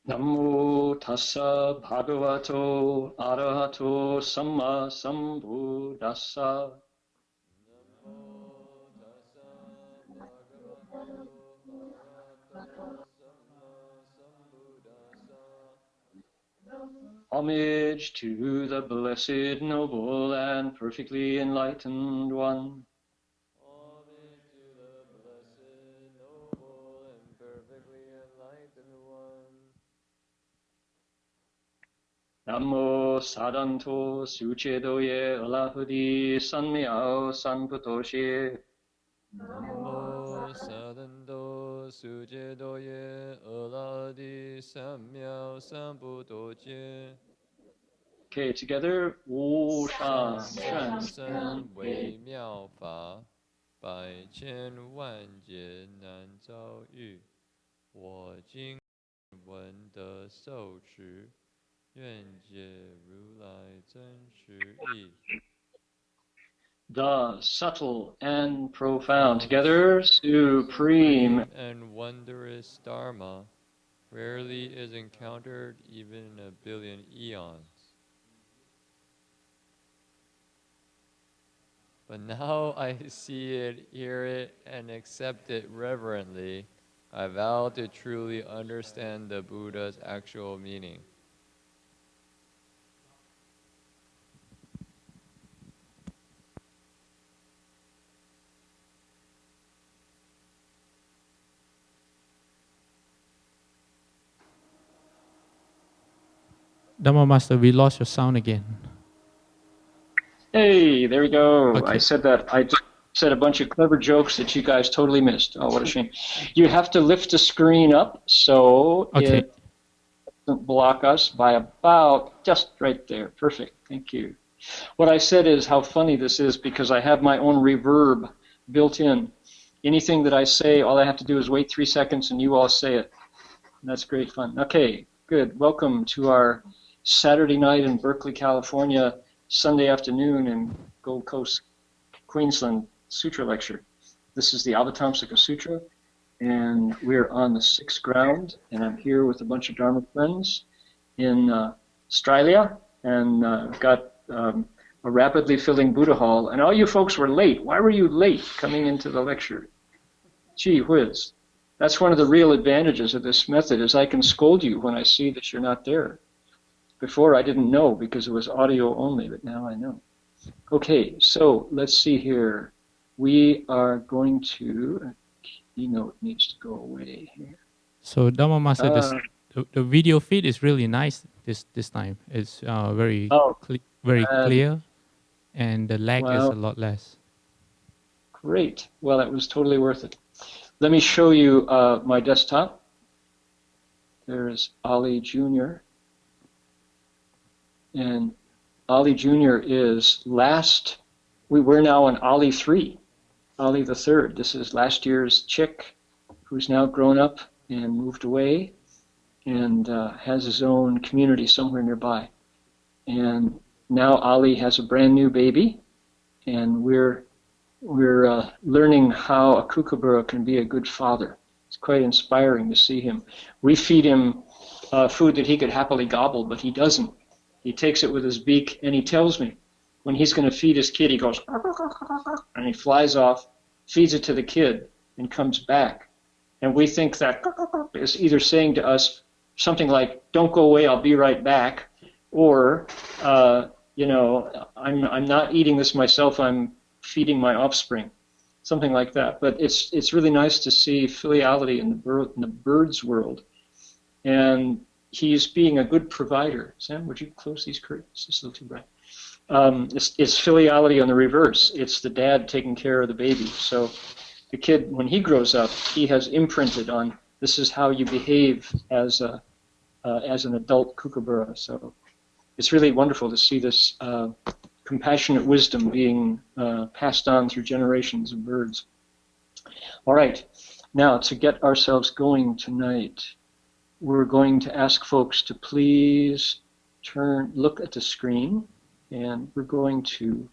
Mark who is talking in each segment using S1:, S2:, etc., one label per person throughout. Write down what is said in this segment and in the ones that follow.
S1: Namo tassa bhagavato arahato samma sambuddhassa. Homage to the blessed, noble, and perfectly enlightened one.
S2: Homage to the blessed, noble, and perfectly enlightened one.
S1: Namo sadanto suchedoye alahudi sanmiao sanputoshe.
S2: Namo sadanto sujedoye aladi samyao sambuddhoje.
S1: Okay, together. Wu shan
S2: 三
S1: shan.
S2: 生微妙法，百千万劫难遭遇。我今闻得受持，愿解如来真实义。
S1: The subtle and profound, together, supreme
S2: and wondrous Dharma rarely is encountered even in a billion eons. But now I see it, hear it, and accept it reverently. I vow to truly understand the Buddha's actual meaning.
S3: Dhamma Master, we lost your sound again.
S1: Hey, there we go.
S3: Okay.
S1: I said that. I said a bunch of clever jokes that you guys totally missed. Oh, what a shame. You have to lift the screen up so
S3: Okay.
S1: it doesn't block us by about just right there. Perfect. Thank you. What I said is how funny this is because I have my own reverb built in. Anything that I say, all I have to do is wait 3 seconds and you all say it. And that's great fun. Okay, good. Welcome to our Saturday night in Berkeley, California, Sunday afternoon in Gold Coast, Queensland Sutra lecture. This is the Avatamsaka Sutra, and we're on the 6th ground, and I'm here with a bunch of Dharma friends in Australia, and I've got a rapidly filling Buddha hall, and all you folks were late. Why were you late coming into the lecture? Gee whiz. That's one of the real advantages of this method, is I can scold you when I see that you're not there. Before I didn't know because it was audio only, but now I know. Okay, so let's see here. We are going to, keynote needs to go away here.
S3: So Dhamma Master, the video feed is really nice this time. It's very clear, and the lag is a lot less.
S1: Great. Well, that was totally worth it. Let me show you my desktop. There's Ali Jr. And Ali Jr. is we're now on Ali 3, Ali the third. This is last year's chick who's now grown up and moved away and has his own community somewhere nearby. And now Ali has a brand new baby, and we're we're learning how a kookaburra can be a good father. It's quite inspiring to see him. We feed him food that he could happily gobble, but he doesn't. He takes it with his beak, and he tells me when he's going to feed his kid, he goes, and he flies off, feeds it to the kid, and comes back. And we think that is either saying to us something like, don't go away, I'll be right back, or, I'm not eating this myself, I'm feeding my offspring, something like that. But it's really nice to see filiality in the bird's world, and he's being a good provider. Sam, would you close these curtains? It's a little too bright. It's filiality on the reverse. It's the dad taking care of the baby. So the kid, when he grows up, he has imprinted on this is how you behave as an adult kookaburra. So it's really wonderful to see this compassionate wisdom being passed on through generations of birds. All right, now to get ourselves going tonight, we're going to ask folks to please look at the screen, and we're going to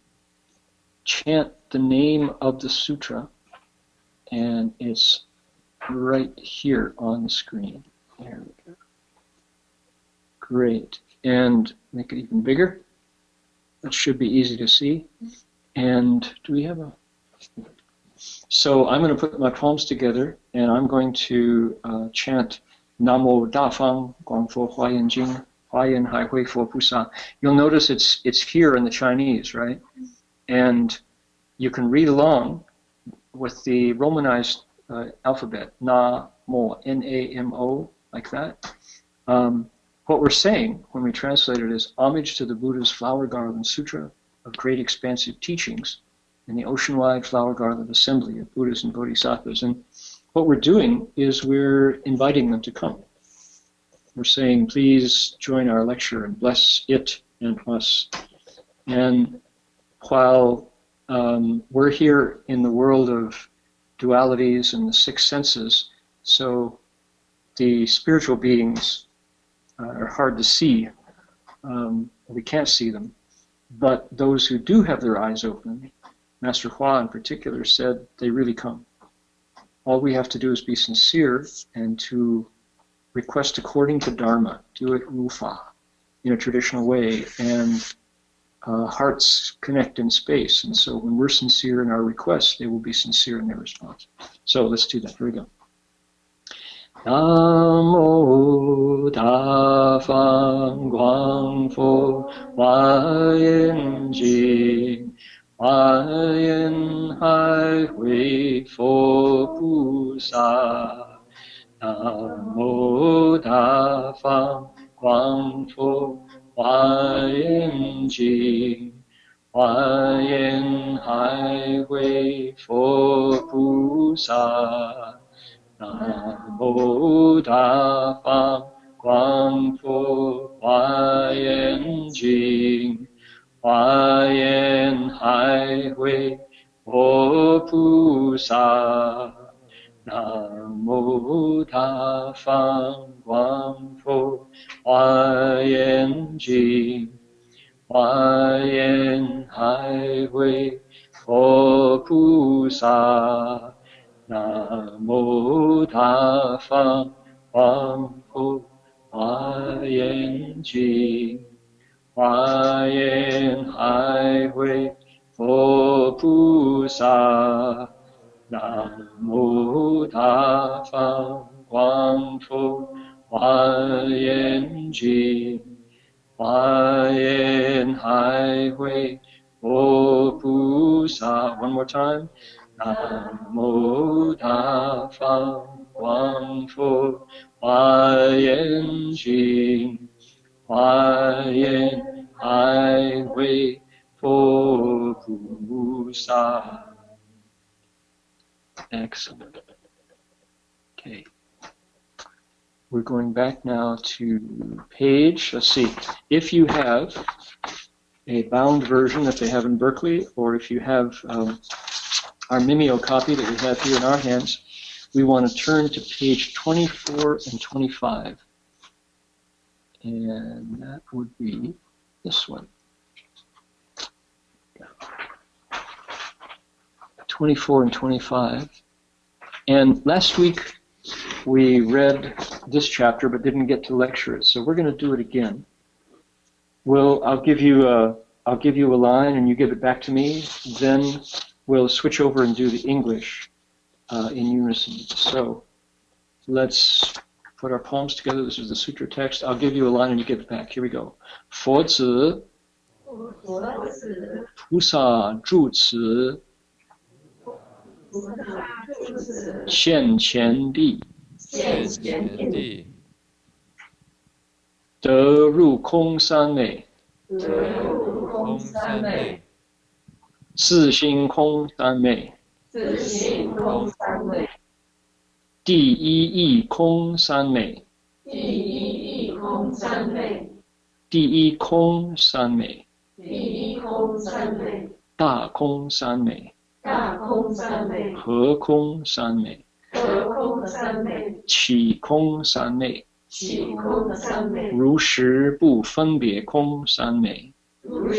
S1: chant the name of the sutra, and it's right here on the screen. There we go. Great. And make it even bigger. That should be easy to see. And do we have a... So I'm going to put my palms together, and I'm going to chant Namo Da Fang Guangfo Huayan Jing Huayan Hai Hui Fo Pusa. You'll notice it's here in the Chinese, right? And you can read along with the Romanized alphabet, Na Mo, N-A-M-O, like that. What we're saying when we translate it is homage to the Buddha's flower garland sutra of great expansive teachings in the ocean-wide flower garland assembly of Buddhas and Bodhisattvas. And what we're doing is we're inviting them to come. We're saying, please join our lecture and bless it and us. And while we're here in the world of dualities and the six senses, so the spiritual beings are hard to see. We can't see them. But those who do have their eyes open, Master Hua in particular said, they really come. All we have to do is be sincere and to request according to Dharma, do it rufa, in a traditional way, and hearts connect in space. And so when we're sincere in our requests, they will be sincere in their response. So let's do that. Here we go. Namo Da Fang Guang Fo Huayan Jing Huayan Hai Hui Fo Pusa. Namo Da Fang Guang Fo Huayan Jing Huayan Hai Hui Fo Pusa. Namo Da Fang Guang Fo Huayan Jing Huayan Hai Hui Fo Pusa. Namo Da Fang Guang Fo Huayan Jing Huayan Hai Hui Fo Pusa. Namo Da Fang Guang Fo Huayan Jing Huayan Hai Hui Fo Pusa. Namo Da Fang Guang Fo Huayan Jing Huayan Hai Hui Fo Pusa. One more time. Namo Da Fang Guang Fo Huayan Jing Huayan Hai Hui Fo Pusa. Excellent. Okay. We're going back now to page, let's see, if you have a bound version that they have in Berkeley, or if you have our Mimeo copy that we have here in our hands, we want to turn to page 24 and 25. And that would be this one. 24 and 25. And last week we read this chapter but didn't get to lecture it, so we're going to do it again. I'll give you a line and you give it back to me. Then we'll switch over and do the English in unison. So let's put our palms together. This is the sutra text. I'll give you a line and you give it back. Here we go. 佛子菩萨住持现前地得入空三昧自性空三昧第一义空三昧第一空三昧大空三昧合空三昧起空三昧如实不分别空三昧不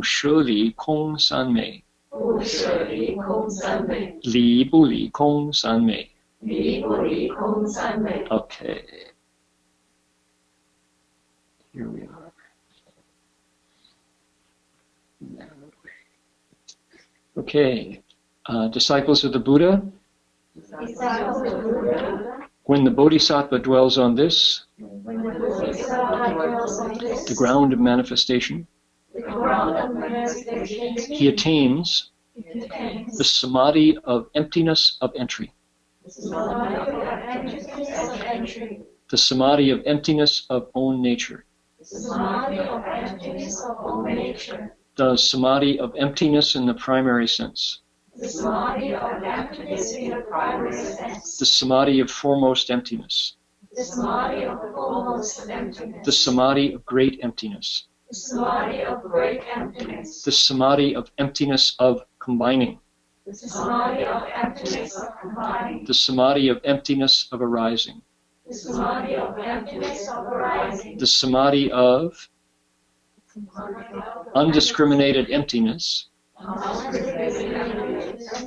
S1: 舍离空三昧离不离空三昧 Okay. Here we are. Okay. Disciples of the Buddha. When the Bodhisattva dwells on this, the ground of manifestation, he attains the samadhi of emptiness of entry. The samadhi of emptiness of own nature. The samadhi of emptiness in the primary sense. The samadhi of foremost emptiness. The samadhi of great emptiness. The samadhi of emptiness of combining. The samadhi of emptiness of arising. The samadhi of undiscriminated emptiness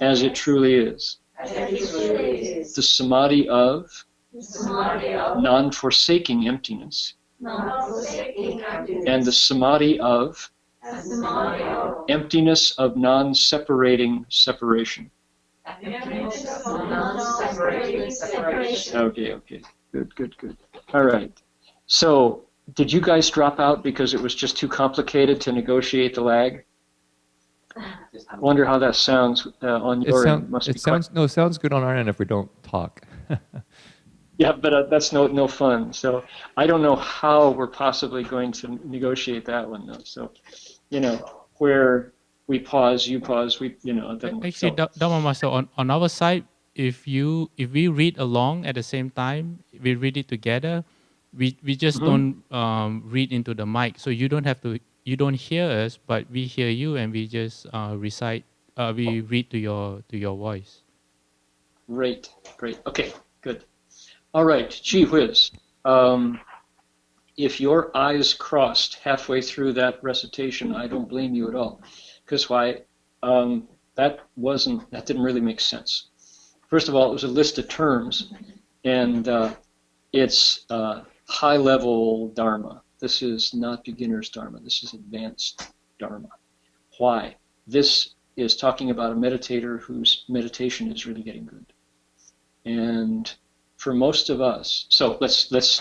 S1: as it truly is. The samadhi of non-forsaking emptiness. And the samadhi of emptiness of non-separating separation. Okay. Good. All right. So, did you guys drop out because it was just too complicated to negotiate the lag? I wonder how that sounds on your end.
S2: It sounds good on our end if we don't talk.
S1: Yeah, but that's no fun. So I don't know how we're possibly going to negotiate that one though. So, where we pause, you pause,
S3: Actually, Dhamma Master, on our side, if we read along at the same time, we read it together. We just don't read into the mic, so you don't have to. You don't hear us, but we hear you, and we just recite. We read to your voice.
S1: Great. Okay, good. All right, gee whiz. If your eyes crossed halfway through that recitation, I don't blame you at all. Because why? That didn't really make sense. First of all, it was a list of terms, and it's high-level Dharma. This is not beginner's Dharma. This is advanced Dharma. Why? This is talking about a meditator whose meditation is really getting good. And for most of us, so that's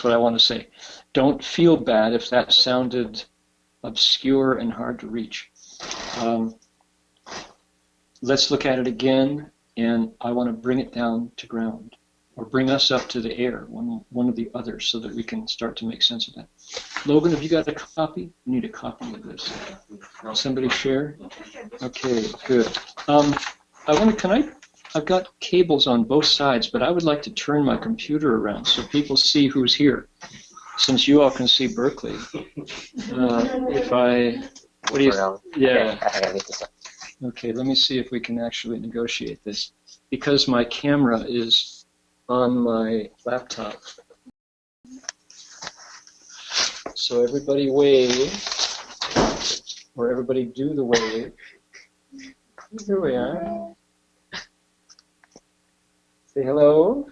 S1: what I want to say. Don't feel bad if that sounded obscure and hard to reach. Let's look at it again, and I want to bring it down to ground, or bring us up to the air, one of the others, so that we can start to make sense of that. Logan, have you got a copy? You need a copy of this. Somebody share? Okay, good. I've got cables on both sides, but I would like to turn my computer around so people see who's here, since you all can see Berkeley. Okay, let me see if we can actually negotiate this, because my camera is on my laptop. So everybody wave. where everybody do the wave. Here we are. Say hello.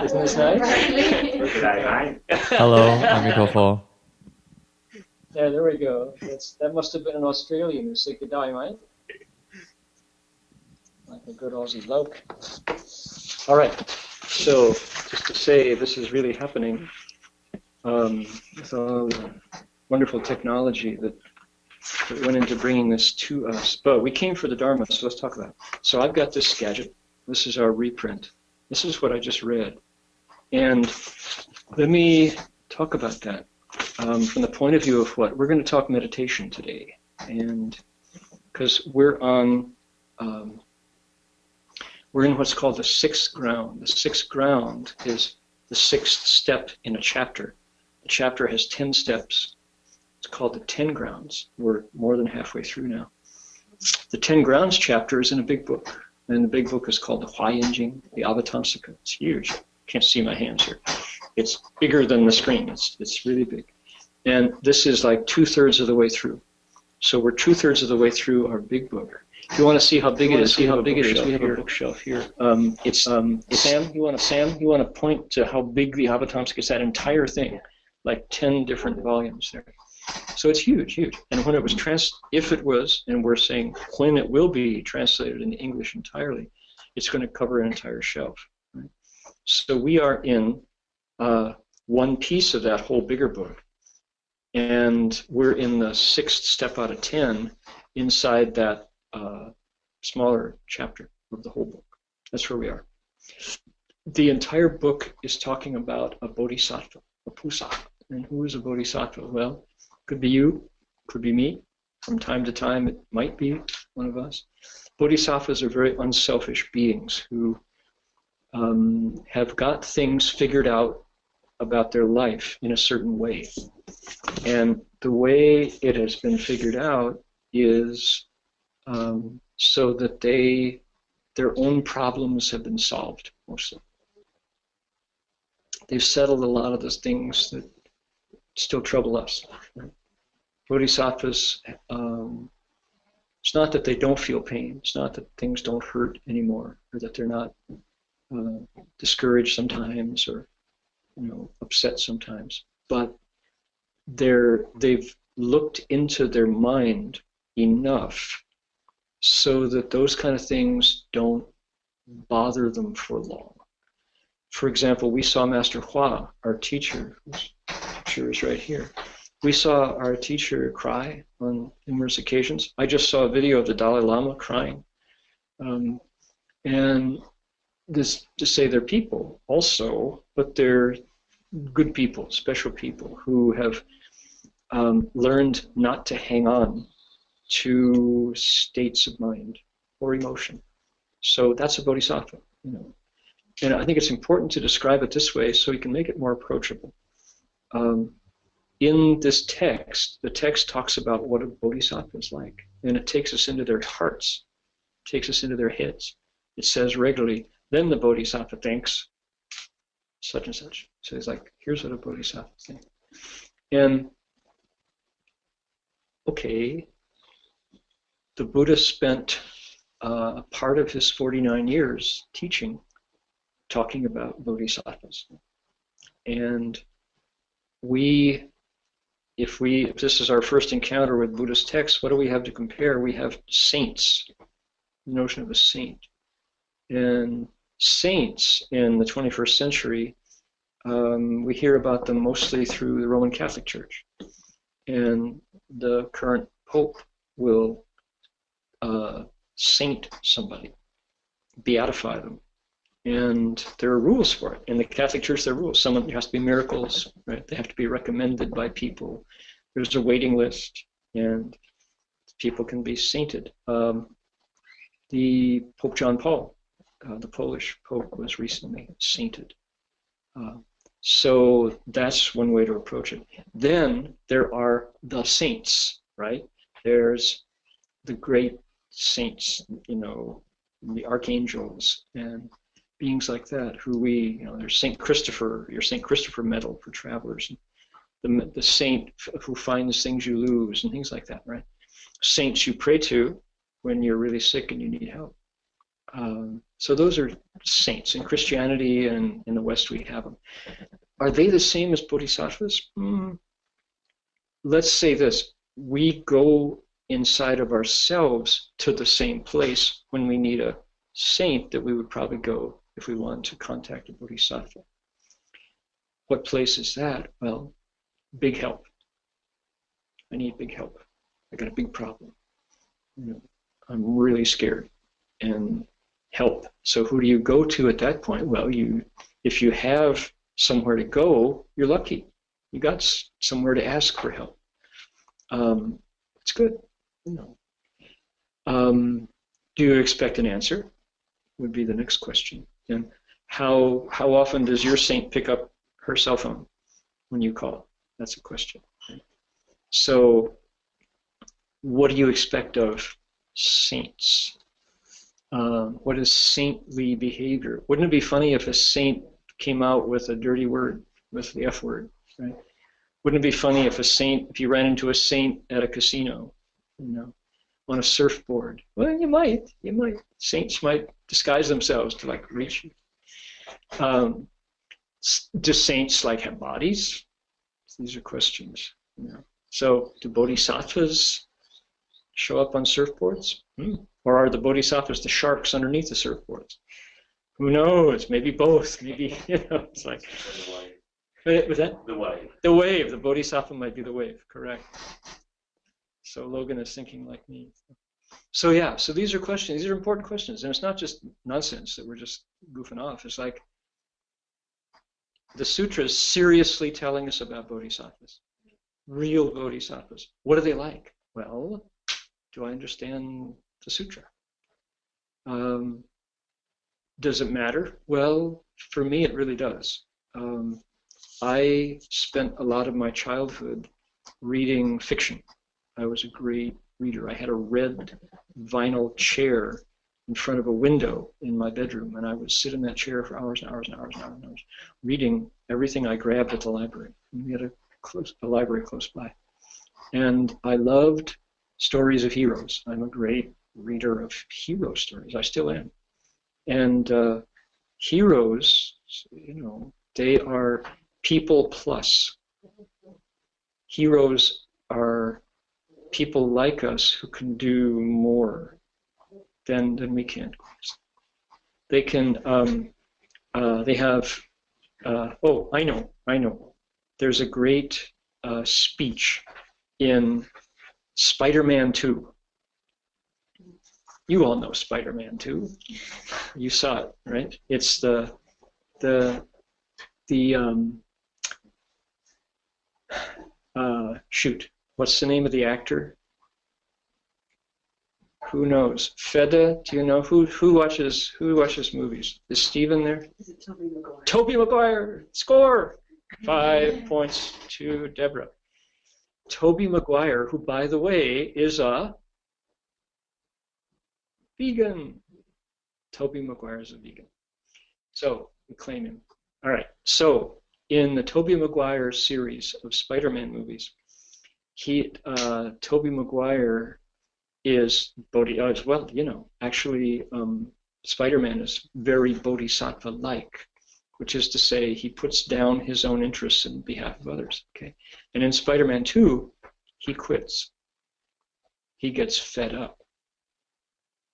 S1: Isn't this nice?
S2: Hello, Amitabha.
S1: There we go. That must have been an Australian who said good day, mate. Like a good Aussie bloke. All right. So, just to say, this is really happening with all the wonderful technology that went into bringing this to us. But we came for the Dharma, so let's talk about it. So I've got this gadget. This is our reprint. This is what I just read. And let me talk about that from the point of view of what? We're going to talk meditation today. And because we're in what's called the sixth ground. The sixth ground is the sixth step in a chapter. The chapter has 10 steps. It's called the 10 grounds. We're more than halfway through now. The 10 grounds chapter is in a big book. And the big book is called the Huayanjing, the Avatamsaka. It's huge. Can't see my hands here. It's bigger than the screen. It's really big. And this is like 2/3 of the way through. So we're 2/3 of the way through our big book. If you want to see how big it is, we have a bookshelf here. Sam, you want to point to how big the Avatamsaka is, that entire thing, like 10 different volumes there. So it's huge, huge. And when it was if it was, and we're saying when it will be translated into English entirely, it's going to cover an entire shelf. Right? So we are in one piece of that whole bigger book, and we're in the 6th step out of 10 inside that smaller chapter of the whole book. That's where we are. The entire book is talking about a bodhisattva, a pusa. And who is a bodhisattva? Well, could be you, could be me. From time to time, it might be one of us. Bodhisattvas are very unselfish beings who have got things figured out about their life in a certain way. And the way it has been figured out is so that their own problems have been solved, mostly. They've settled a lot of those things that still trouble us. Bodhisattvas, it's not that they don't feel pain, it's not that things don't hurt anymore, or that they're not discouraged sometimes, or upset sometimes, but they've looked into their mind enough so that those kind of things don't bother them for long. For example, we saw Master Hua, our teacher, whose picture is right here. We saw our teacher cry on numerous occasions. I just saw a video of the Dalai Lama crying. And this to say they're people also, but they're good people, special people who have learned not to hang on to states of mind or emotion. So that's a bodhisattva, And I think it's important to describe it this way so we can make it more approachable. In this text, the text talks about what a bodhisattva is like, and it takes us into their hearts, takes us into their heads. It says regularly, then the bodhisattva thinks such and such. So it's like, here's what a bodhisattva thinks. And, okay, the Buddha spent a part of his 49 years teaching, talking about bodhisattvas. And if this is our first encounter with Buddhist texts, what do we have to compare? We have saints, the notion of a saint. And saints in the 21st century, we hear about them mostly through the Roman Catholic Church. And the current Pope will saint somebody, beatify them. And there are rules for it. In the Catholic Church, there are rules. There has to be miracles, right? They have to be recommended by people. There's a waiting list, and people can be sainted. The Pope John Paul, the Polish Pope, was recently sainted. So that's one way to approach it. Then there are the saints, right? There's the great saints, the archangels, and beings like that, who there's St. Christopher, your St. Christopher medal for travelers. the saint who finds things you lose and things like that, right? Saints you pray to when you're really sick and you need help. So those are saints. In Christianity and in the West we have them. Are they the same as bodhisattvas? Let's say this. We go inside of ourselves to the same place when we need a saint that we would probably go if we wanted to contact a bodhisattva. What place is that? Well, big help. I need big help. I got a big problem. I'm really scared. And help. So who do you go to at that point? Well, if you have somewhere to go, you're lucky. You got somewhere to ask for help. It's good. Do you expect an answer? Would be the next question. And how often does your saint pick up her cell phone when you call? That's a question. Right? So what do you expect of saints? What is saintly behavior? Wouldn't it be funny if a saint came out with a dirty word, with the F word, right? Wouldn't it be funny if you ran into a saint at a casino, on a surfboard? Well, you might. Saints might disguise themselves to like reach you. Do saints like have bodies? These are questions. So do bodhisattvas show up on surfboards? Or are the bodhisattvas the sharks underneath the surfboards? Who knows? Maybe both. Maybe, it's like... Was that? The wave. The wave. The bodhisattva might be the wave, correct. So Logan is thinking like me. So yeah, so these are questions. These are important questions. And it's not just nonsense that we're just goofing off. It's like the sutra is seriously telling us about bodhisattvas. Real bodhisattvas. What are they like? Well, do I understand the sutra? Does it matter? Well, for me it really does. I spent a lot of my childhood reading fiction. I was a great reader. I had a red vinyl chair in front of a window in my bedroom, and I would sit in that chair for hours and hours and hours and hours and hours, reading everything I grabbed at the library. And we had a library close by. And I loved stories of heroes. I'm a great reader of hero stories. I still am. And heroes, they are people plus. Heroes are people like us who can do more than we can. They can, they have, I know. There's a great speech in Spider-Man 2. You all know Spider-Man 2. You saw it, right? It's shoot, what's the name of the actor? Who knows? Feda, do you know who watches movies? Is Steven there?
S4: Is it Tobey Maguire?
S1: Tobey Maguire, score! 5 points to Deborah. Tobey Maguire, who by the way is a vegan. Tobey Maguire is a vegan. So we claim him. All right. So in the Tobey Maguire series of Spider-Man movies, Tobey Maguire is actually Spider-Man is very bodhisattva-like, which is to say he puts down his own interests in behalf of others. Okay, and in Spider-Man 2, he quits. He gets fed up.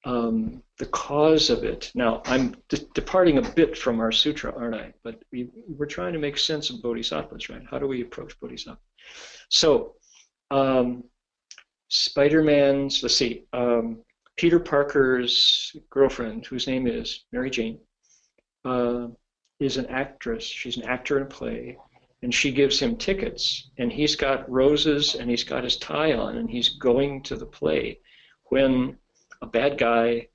S1: The cause of it. Now, I'm departing a bit from our sutra, aren't I? But we're trying to make sense of bodhisattvas, right? How do we approach bodhisattva? So, Spider-Man's, let's see, Peter Parker's girlfriend, whose name is Mary Jane, is an actress. She's an actor in a play, and she gives him tickets, and he's got roses, and he's got his tie on, and he's going to the play when a bad guy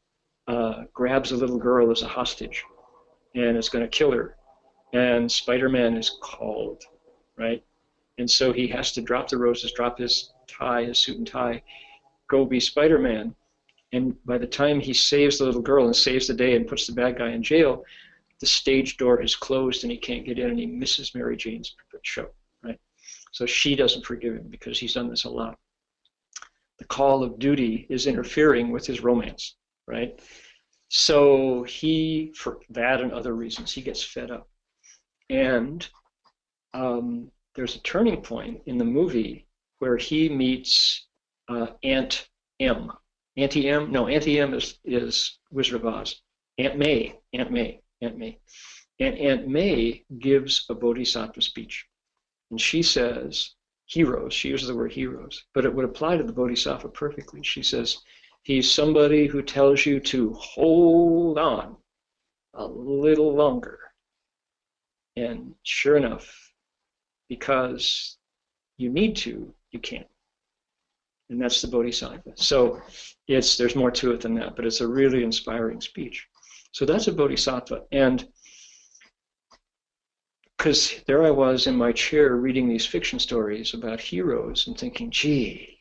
S1: grabs a little girl as a hostage and is going to kill her, and Spider-Man is called, right? And so he has to drop the roses, drop his tie, his suit and tie, go be Spider-Man. And by the time he saves the little girl and saves the day and puts the bad guy in jail, the stage door is closed and he can't get in, and he misses Mary Jane's show, right? So she doesn't forgive him because he's done this a lot. The call of duty is interfering with his romance, right? So he, for that and other reasons, he gets fed up. And there's a turning point in the movie where he meets Aunt M. Auntie M? No, Auntie M is Wizard of Oz. Aunt May. And Aunt May gives a bodhisattva speech. And she says, heroes, she uses the word heroes, but it would apply to the bodhisattva perfectly. She says, he's somebody who tells you to hold on a little longer. And sure enough, because you need to, you can't. And that's the bodhisattva. So there's more to it than that, but it's a really inspiring speech. So that's a bodhisattva. And because there I was in my chair reading these fiction stories about heroes and thinking, gee,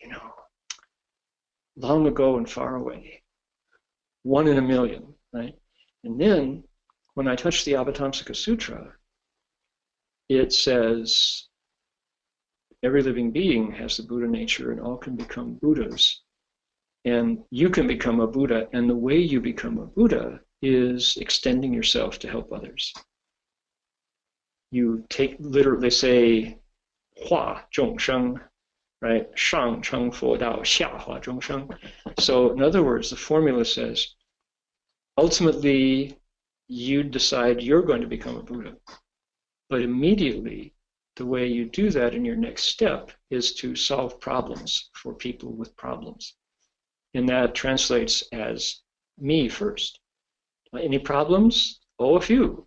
S1: long ago and far away, 1 in a million, right? And then when I touched the Avatamsaka Sutra, it says, every living being has the Buddha nature and all can become Buddhas. And you can become a Buddha, and the way you become a Buddha is extending yourself to help others. You take, literally, they say, Hua Zhong Sheng, right? Shang Cheng Fo Dao, Xia Hua Zhong Sheng. So, in other words, the formula says, ultimately, you decide you're going to become a Buddha. But immediately, the way you do that in your next step is to solve problems for people with problems. And that translates as me first. Any problems? Oh, a few.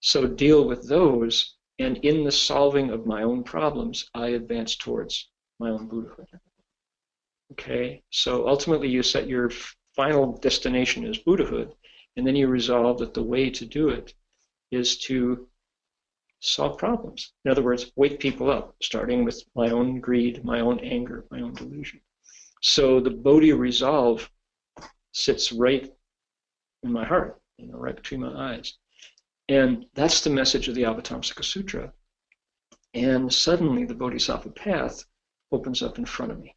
S1: So deal with those, and in the solving of my own problems, I advance towards my own Buddhahood. Okay? So ultimately you set your final destination as Buddhahood, and then you resolve that the way to do it is to solve problems. In other words, wake people up, starting with my own greed, my own anger, my own delusion. So the Bodhi resolve sits right in my heart, right between my eyes. And that's the message of the Avatamsaka Sutra. And suddenly the Bodhisattva path opens up in front of me.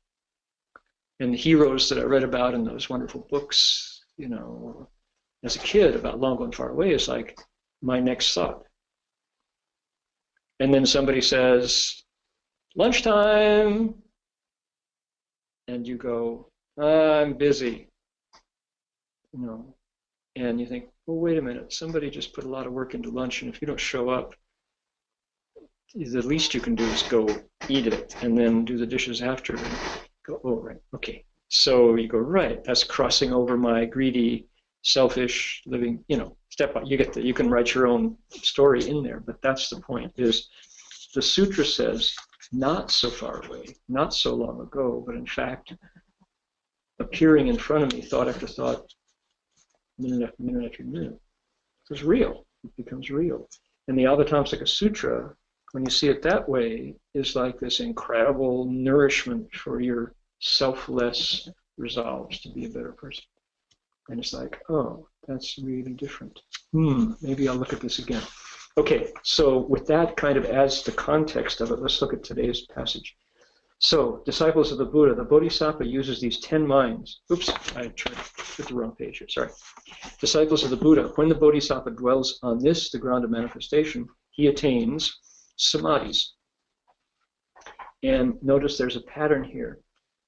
S1: And the heroes that I read about in those wonderful books, as a kid about long ago and far away is like my next thought. And then somebody says, lunchtime. And you go, I'm busy. And you think, well, wait a minute, somebody just put a lot of work into lunch, and if you don't show up, the least you can do is go eat it and then do the dishes after and go, oh, right, okay. So you go, right, that's crossing over my greedy, selfish living, step by. You can write your own story in there, but that's the point, is the sutra says, not so far away, not so long ago, but in fact, appearing in front of me, thought after thought, minute after minute after minute. It's real. It becomes real. And the Avatamsaka Sutra, when you see it that way, is like this incredible nourishment for your selfless resolves to be a better person. And it's like, oh, that's really different. Maybe I'll look at this again. Okay, so with that kind of as the context of it, let's look at today's passage. So, disciples of the Buddha, the Bodhisattva uses these 10 minds. Oops, I tried to put the wrong page here, sorry. Disciples of the Buddha, when the Bodhisattva dwells on this, the ground of manifestation, he attains samadhis. And notice there's a pattern here.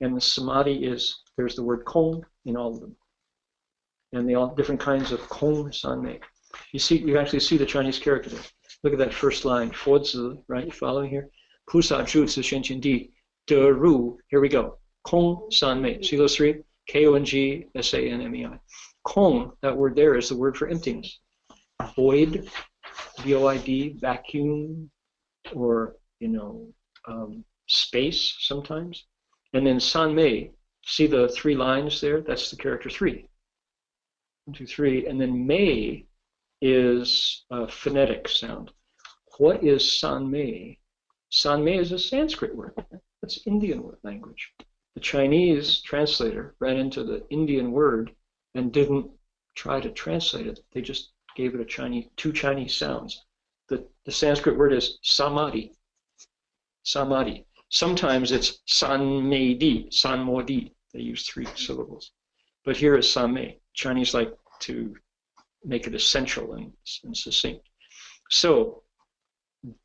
S1: And the samadhi there's the word kong in all of them. And they all different kinds of kong sanmei. You actually see the Chinese character there. Look at that first line, Fozi, right? You following here? Pusa Zhu Zi Xuan Qin Di. De Ru, here we go. Kong San Mei. See those three? K-O-N-G-S-A-N-M-E-I. Kong, that word there is the word for emptiness. Void, V-O-I-D, vacuum, or, space sometimes. And then San Mei, see the 3 lines there? That's the character 3. 1, 2, 3. And then Mei is a phonetic sound. What is San Mei? San Mei is a Sanskrit word. That's Indian language. The Chinese translator ran into the Indian word and didn't try to translate it. They just gave it 2 Chinese sounds. The Sanskrit word is samadhi. samadhi. Sometimes it's sanmedi, sanmodi. They use 3 syllables. But here is samme. Chinese like to make it essential and succinct. So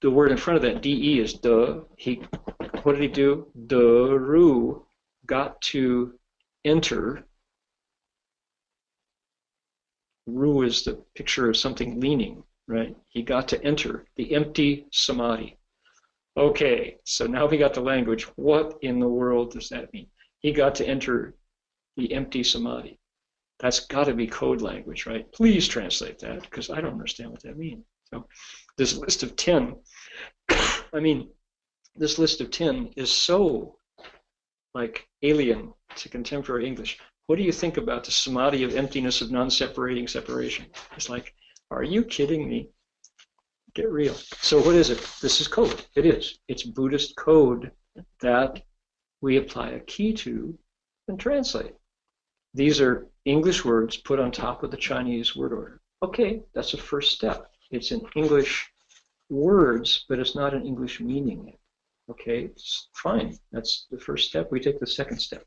S1: the word in front of that, de, is de. What did he do? De ru got to enter. Ru is the picture of something leaning, right? He got to enter the empty samadhi. Okay, so now we got the language. What in the world does that mean? He got to enter the empty samadhi. That's got to be code language, right? Please translate that, because I don't understand what that means. So this list of 10, this list of 10 is so like alien to contemporary English. What do you think about the samadhi of emptiness of non-separating separation? It's like, are you kidding me? Get real. So what is it? This is code. It is. It's Buddhist code that we apply a key to and translate. These are English words put on top of the Chinese word order. Okay, that's the first step. It's in English words, but it's not an English meaning yet. Okay, it's fine. That's the first step. We take the second step.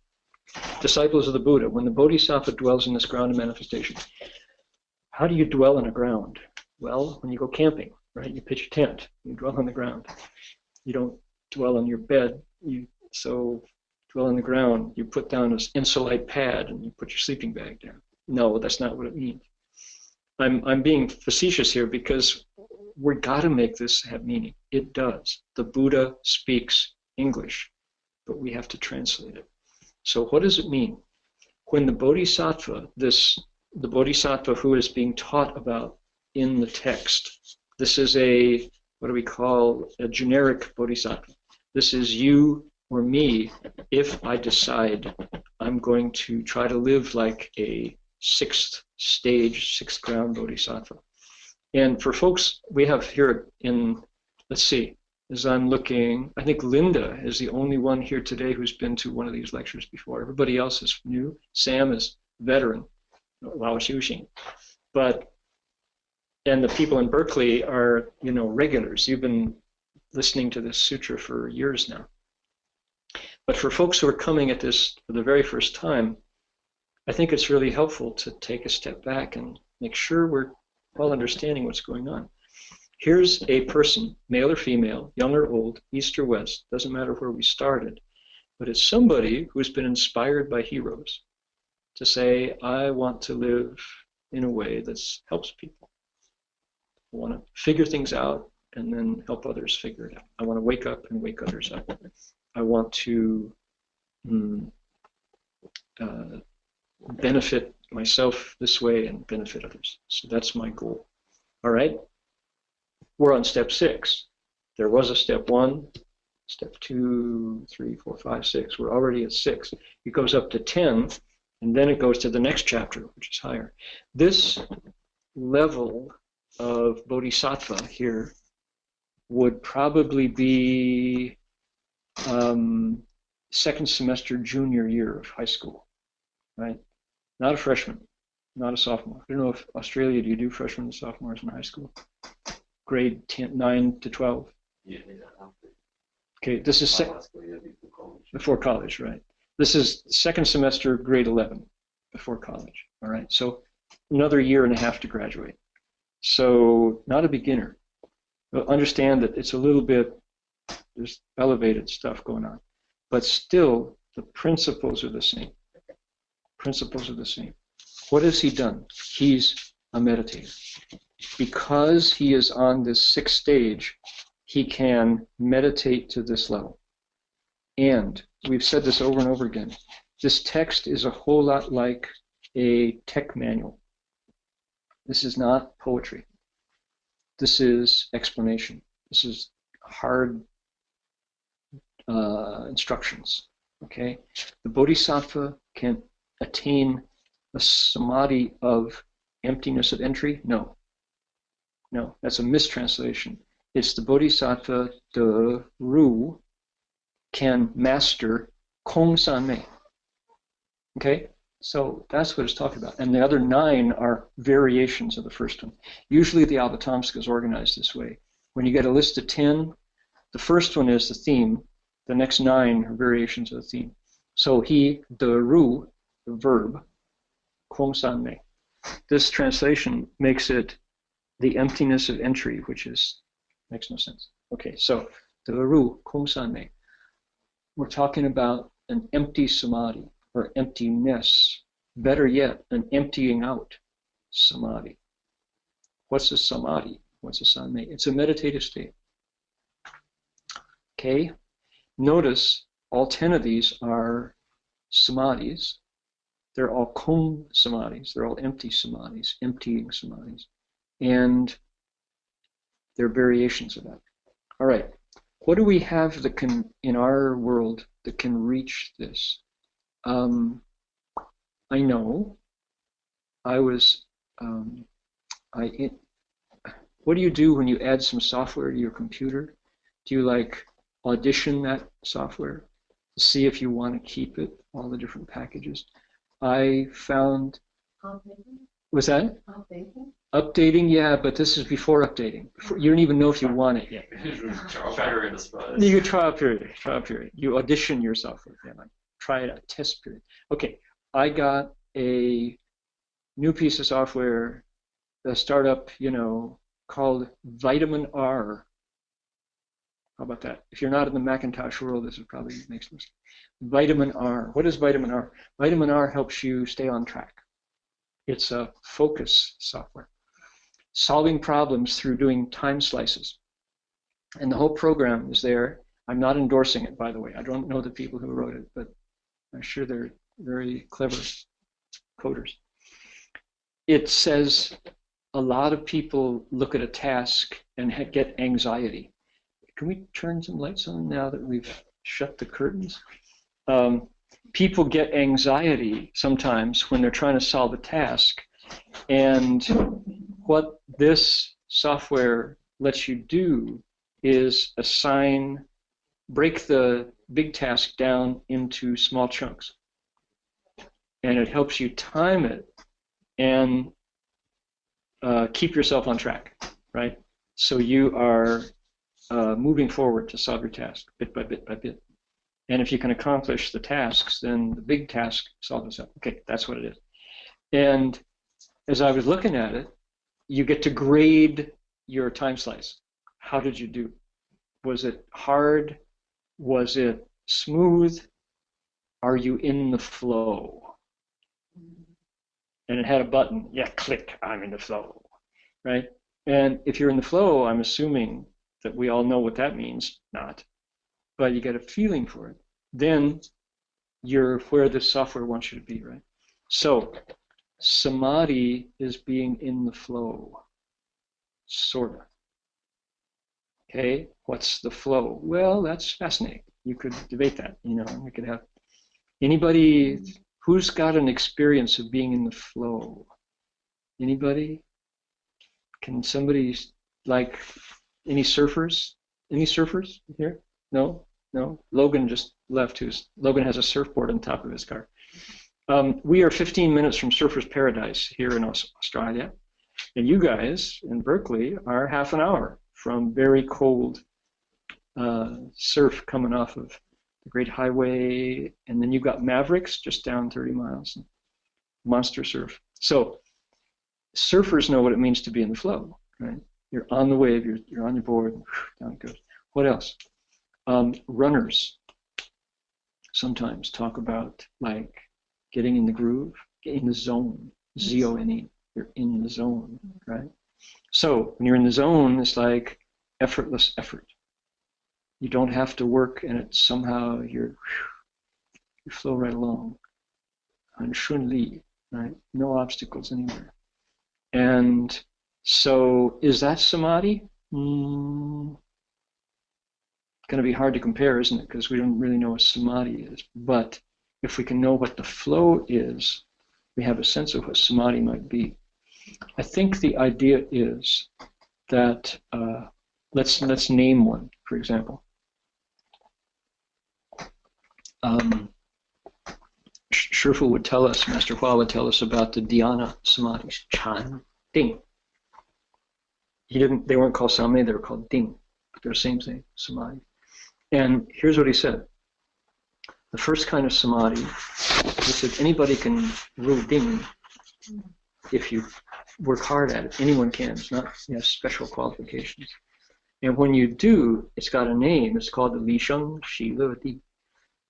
S1: Disciples of the Buddha, when the Bodhisattva dwells in this ground of manifestation. How do you dwell in a ground? Well, when you go camping, right? You pitch a tent. You dwell on the ground. You don't dwell on your bed. So dwell on the ground. You put down an insulite pad and you put your sleeping bag down. No, that's not what it means. I'm being facetious here because we got to make this have meaning. It does. The Buddha speaks English, but we have to translate it. So what does it mean? When the Bodhisattva, the Bodhisattva who is being taught about in the text, this is what do we call a generic Bodhisattva? This is you or me if I decide I'm going to try to live like a 6th stage, 6th ground Bodhisattva. And for folks we have here in, let's see, as I'm looking, I think Linda is the only one here today who's been to one of these lectures before. Everybody else is new. Sam is veteran, Lao Xiuxing. And the people in Berkeley are, regulars. You've been listening to this sutra for years now. But for folks who are coming at this for the very first time, I think it's really helpful to take a step back and make sure we're all understanding what's going on. Here's a person, male or female, young or old, east or west, doesn't matter where we started, but it's somebody who's been inspired by heroes to say, I want to live in a way that helps people. I want to figure things out and then help others figure it out. I want to wake up and wake others up. I want to benefit myself this way and benefit others. So that's my goal. All right? We're on step 6. There was a step 1, step 2, 3, 4, 5, 6. We're already at 6. It goes up to 10, and then it goes to the next chapter, which is higher. This level of bodhisattva here would probably be 2nd semester junior year of high school, right? Not a freshman, not a sophomore. I don't know if Australia, do you do freshmen and sophomores in high school? Grade 9 to 12?
S4: Yeah.
S1: Okay, this is before college, right? This is 2nd semester, grade 11, before college, all right? So another year and a half to graduate. So not a beginner. But understand that it's a little bit, there's elevated stuff going on. But still, the principles are the same. Principles are the same. What has he done? He's a meditator. Because he is on this 6th stage, he can meditate to this level. And we've said this over and over again. This text is a whole lot like a tech manual. This is not poetry. This is explanation. This is hard instructions. Okay? The Bodhisattva can attain a samadhi of emptiness of entry? No. No, that's a mistranslation. It's the Bodhisattva, the Ru, can master Kong San Mei. Okay? So that's what it's talking about. And the other 9 are variations of the first one. Usually the Avatamsaka is organized this way. When you get a list of 10, The first one is the theme. The next 9 are variations of the theme. So he, de ru, the verb, kong san mei. This translation makes it the emptiness of entry, which makes no sense. Okay, so de ru, kong san mei. We're talking about an empty samadhi, or emptiness. Better yet, an emptying out samadhi. What's a samadhi? What's a sanmei? It's a meditative state. Okay? Notice all 10 of these are samadhis. They're all kong samadhis. They're all empty samadhis, emptying samadhis. And they're variations of that. All right. What do we have that can, in our world, that can reach this? I know what do you do when you add some software to your computer? Do you like audition that software to see if you want to keep it, all the different packages? I found, was that? Updating, yeah, but this is before updating. You don't even know if you want it yet. You could trial period. You audition your software, yeah, like try it out, test period. Okay, I got a new piece of software, a startup, called Vitamin R. How about that? If you're not in the Macintosh world, this probably makes sense. Vitamin R. What is Vitamin R? Vitamin R helps you stay on track. It's a focus software. Solving problems through doing time slices. And the whole program is there. I'm not endorsing it, by the way. I don't know the people who wrote it, but I'm sure they're very clever coders. It says a lot of people look at a task and get anxiety. Can we turn some lights on now that we've shut the curtains? People get anxiety sometimes when they're trying to solve a task. And what this software lets you do is break the big task down into small chunks. And it helps you time it and keep yourself on track, right? So you are moving forward to solve your task bit by bit by bit. And if you can accomplish the tasks, then the big task solves itself. Okay, that's what it is. And as I was looking at it, you get to grade your time slice. How did you do? Was it hard? Was it smooth? Are you in the flow? And it had a button. Yeah, click, I'm in the flow, right? And if you're in the flow, I'm assuming that we all know what that means. Not. But you get a feeling for it. Then you're where the software wants you to be, right? So samadhi is being in the flow, sort of. Okay, what's the flow? Well, that's fascinating. You could debate that, we could have anybody who's got an experience of being in the flow. Anybody? Can somebody, like, any surfers? Any surfers here? No? Logan just left. Logan has a surfboard on top of his car. We are 15 minutes from Surfer's Paradise here in Australia, and you guys in Berkeley are half an hour from very cold surf coming off of the Great Highway, and then you've got Mavericks just down 30 miles, monster surf. So surfers know what it means to be in the flow, right? You're on the wave, you're on your board, down it goes. What else? Runners sometimes talk about, like, getting in the groove, getting in the zone, Z-O-N-E. You're in the zone, right? So when you're in the zone, it's like effortless effort. You don't have to work, and it somehow you flow right along. And shun li, right? No obstacles anywhere. And so, is that samadhi? Going to be hard to compare, isn't it? Because we don't really know what samadhi is. But if we can know what the flow is, we have a sense of what samadhi might be. I think the idea is that let's name one, for example. Shifu would tell us, Master Hua would tell us about the dhyana samadhis, Chan, Ding. They weren't called Samye, they were called Ding. They're the same thing, samadhi. And here's what he said. The first kind of samadhi, he said, anybody can rule ding if you work hard at it. Anyone can. It's not special qualifications. And when you do, it's got a name. It's called the Li Sheng Shi Le Di,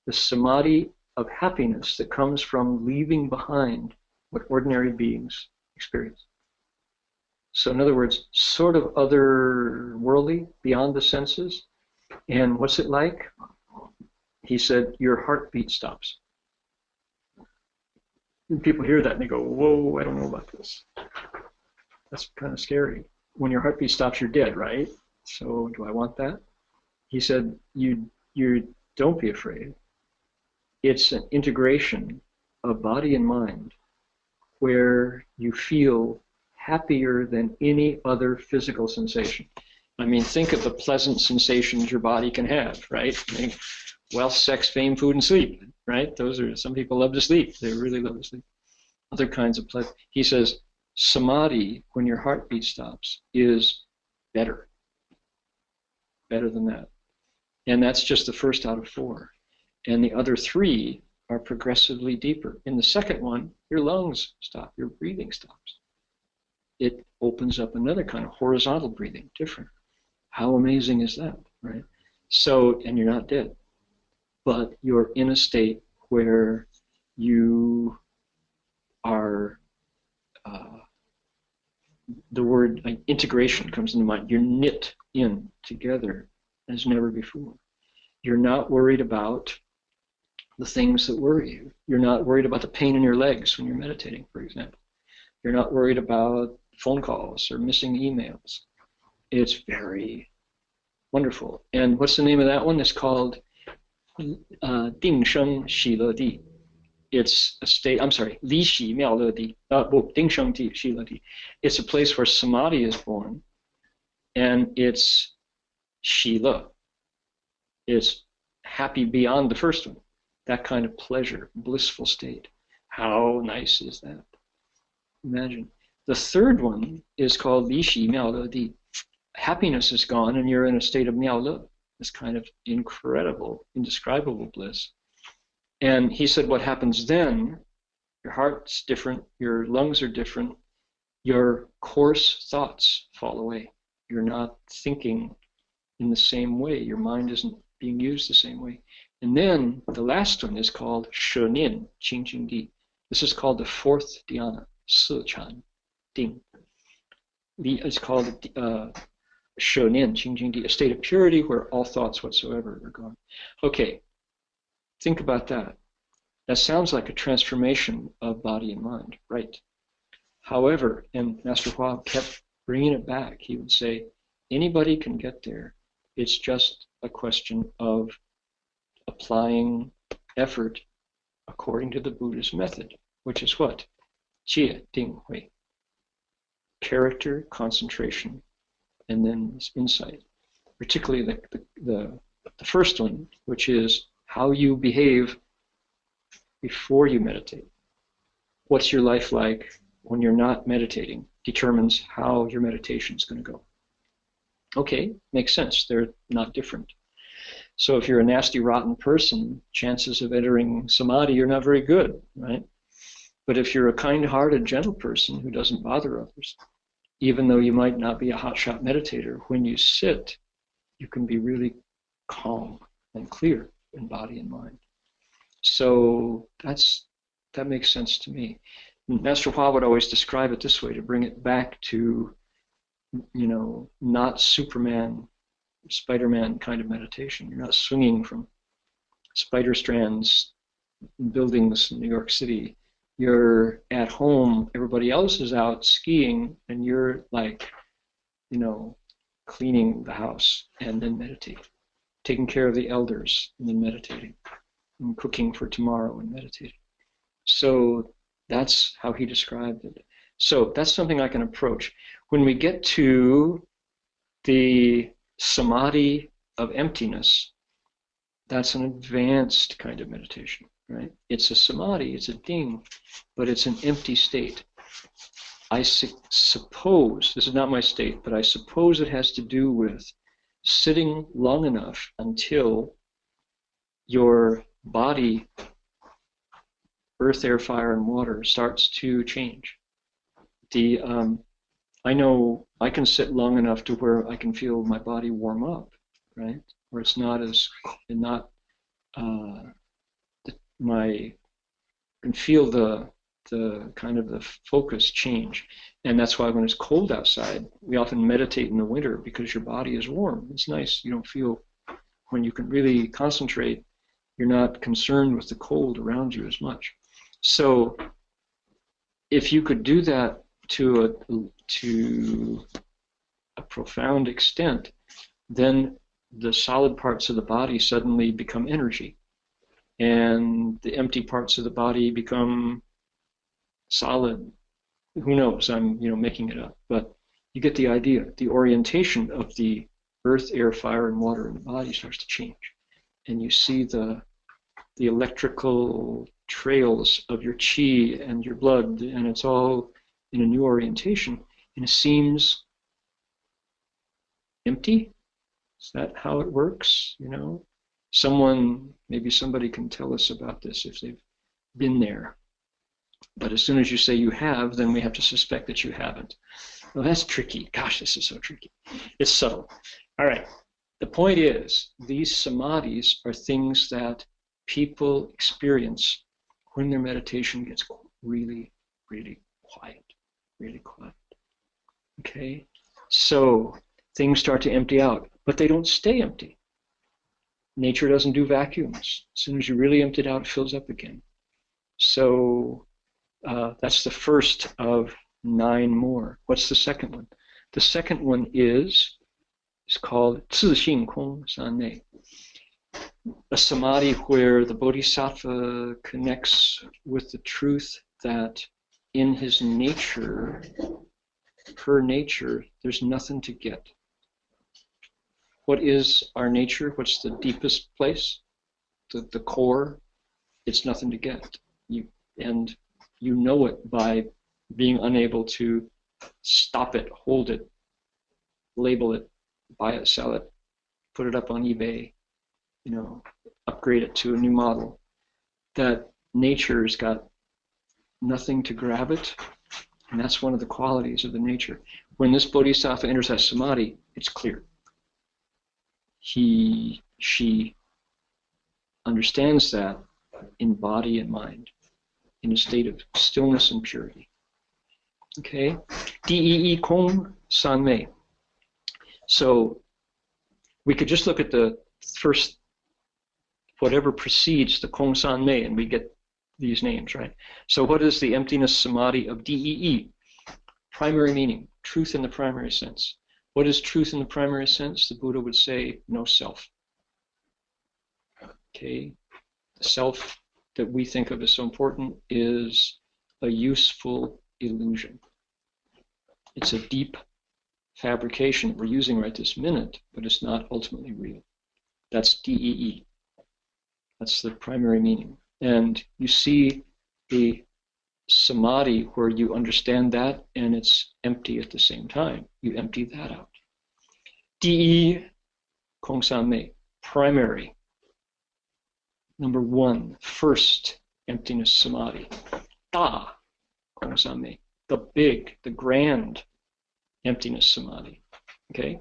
S1: the samadhi of happiness that comes from leaving behind what ordinary beings experience. So in other words, sort of otherworldly, beyond the senses. And what's it like? He said, your heartbeat stops. And people hear that and they go, whoa, I don't know about this. That's kind of scary. When your heartbeat stops, you're dead, right? So do I want that? He said, you don't be afraid. It's an integration of body and mind where you feel happier than any other physical sensation. I mean, think of the pleasant sensations your body can have, right? Wealth, sex, fame, food, and sleep, right? Those are, some people love to sleep. They really love to sleep. Other kinds of pleasure. He says, samadhi, when your heartbeat stops, is better. Better than that. And that's just the first out of 4. And the other 3 are progressively deeper. In the second one, your lungs stop, your breathing stops. It opens up another kind of horizontal breathing, different. How amazing is that, right? So, and you're not dead, but you're in a state where you are, the word integration comes into mind. You're knit in together as never before. You're not worried about the things that worry you. You're not worried about the pain in your legs when you're meditating, for example. You're not worried about phone calls or missing emails. It's very wonderful. And what's the name of that one? It's called Ding Sheng Shi Le Di. It's a state, I'm sorry, Li Xi Miao Le Di. Ding Sheng Di Shi Le Di. It's a place where samadhi is born, and it's Shi Le. It's happy beyond the first one. That kind of pleasure, blissful state. How nice is that? Imagine. The third one is called Li Xi Miao Le Di. Happiness is gone and you're in a state of Miao Le, this kind of incredible, indescribable bliss. And he said what happens then, your heart's different, your lungs are different, your coarse thoughts fall away. You're not thinking in the same way. Your mind isn't being used the same way. And then the last one is called Shenin Qingjing Di. This is called the 4th dhyana, Sechan Ding. It's called Shenin Qingjing Di, a state of purity where all thoughts whatsoever are gone. Okay, think about that. That sounds like a transformation of body and mind, right? However, and Master Hua kept bringing it back. He would say, anybody can get there. It's just a question of applying effort according to the Buddhist method, which is what? Jie Ding Hui. Character, concentration, and then insight. Particularly the first one, which is how you behave before you meditate. What's your life like when you're not meditating determines how your meditation is going to go. Okay, makes sense. They're not different. So if you're a nasty, rotten person, chances of entering samadhi are not very good, right? But if you're a kind-hearted, gentle person who doesn't bother others, even though you might not be a hotshot meditator, when you sit, you can be really calm and clear in body and mind. So that makes sense to me. Master Hua would always describe it this way, to bring it back to, not Superman, Spider-Man kind of meditation. You're not swinging from spider strands in buildings in New York City. You're at home, everybody else is out skiing, and you're like, cleaning the house and then meditating, taking care of the elders and then meditating, and cooking for tomorrow and meditating. So that's how he described it. So that's something I can approach. When we get to the samadhi of emptiness, that's an advanced kind of meditation, right? It's a samadhi, it's a ding, but it's an empty state. I suppose, this is not my state, but I suppose it has to do with sitting long enough until your body, earth, air, fire, and water, starts to change. I know I can sit long enough to where I can feel my body warm up, right? Where it's not I can feel the kind of the focus change. And that's why when it's cold outside, we often meditate in the winter because your body is warm. It's nice. You don't feel, when you can really concentrate, you're not concerned with the cold around you as much. So if you could do that to a profound extent, then the solid parts of the body suddenly become energy, and the empty parts of the body become solid. Who knows? I'm making it up, but you get the idea. The orientation of the earth, air, fire, and water in the body starts to change, and you see the electrical trails of your chi and your blood, and it's all in a new orientation, and it seems empty. Is that how it works? Maybe somebody can tell us about this if they've been there. But as soon as you say you have, then we have to suspect that you haven't. Well, that's tricky. Gosh, this is so tricky. It's subtle. All right. The point is, these samadhis are things that people experience when their meditation gets really, really quiet. Really quiet. Okay? So things start to empty out, but they don't stay empty. Nature doesn't do vacuums. As soon as you really empty it out, it fills up again. So that's the first of 9 more. What's the second one? The second one is called 自性空三昧, a samadhi where the bodhisattva connects with the truth that in his nature, her nature, there's nothing to get. What is our nature? What's the deepest place? The core? It's nothing to get. You know it by being unable to stop it, hold it, label it, buy it, sell it, put it up on eBay, upgrade it to a new model. That nature's got nothing to grab it, and that's one of the qualities of the nature. When this bodhisattva enters that samadhi, it's clear. She understands that in body and mind, in a state of stillness and purity. Okay? Dee Kong San Mei. So we could just look at the first, whatever precedes the Kong San Mei, and we get these names, right? So what is the emptiness samadhi of Dee? Primary meaning, truth in the primary sense. What is truth in the primary sense? The Buddha would say, no self. Okay? The self that we think of as so important is a useful illusion. It's a deep fabrication we're using right this minute, but it's not ultimately real. That's Dee. That's the primary meaning. And you see the samadhi where you understand that and it's empty at the same time. You empty that out. Dee Kong San Mei, primary. Number 1, first emptiness samadhi. Da Kong San Mei, the big, the grand emptiness samadhi. Okay?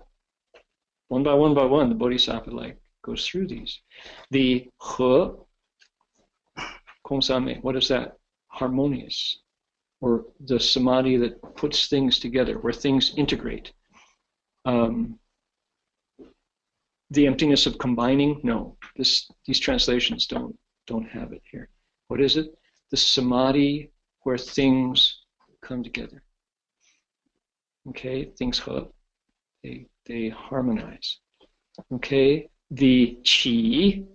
S1: One by one, the bodhisattva goes through these. The He Kong San Mei, what is that? Harmonious, or the samadhi that puts things together, where things integrate. The emptiness of combining, no. These translations don't have it here. What is it? The samadhi where things come together. Okay, things they harmonize. Okay, the Qi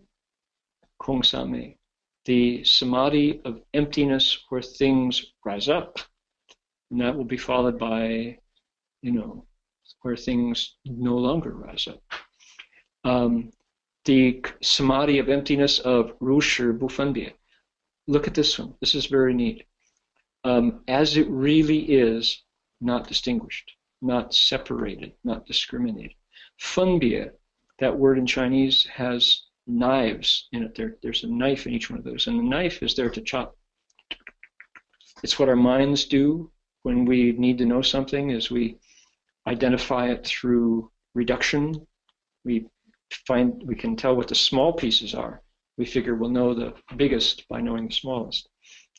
S1: Kong San Mei, the samadhi of emptiness where things rise up, and that will be followed by, where things no longer rise up. The samadhi of emptiness of Ru Shi Bu Fen Bie. Look at this one. This is very neat. As it really is, not distinguished, not separated, not discriminated. Funbie, that word in Chinese has knives in it. There's a knife in each one of those, and the knife is there to chop. It's what our minds do when we need to know something, is we identify it through reduction. We can tell what the small pieces are. We figure we'll know the biggest by knowing the smallest.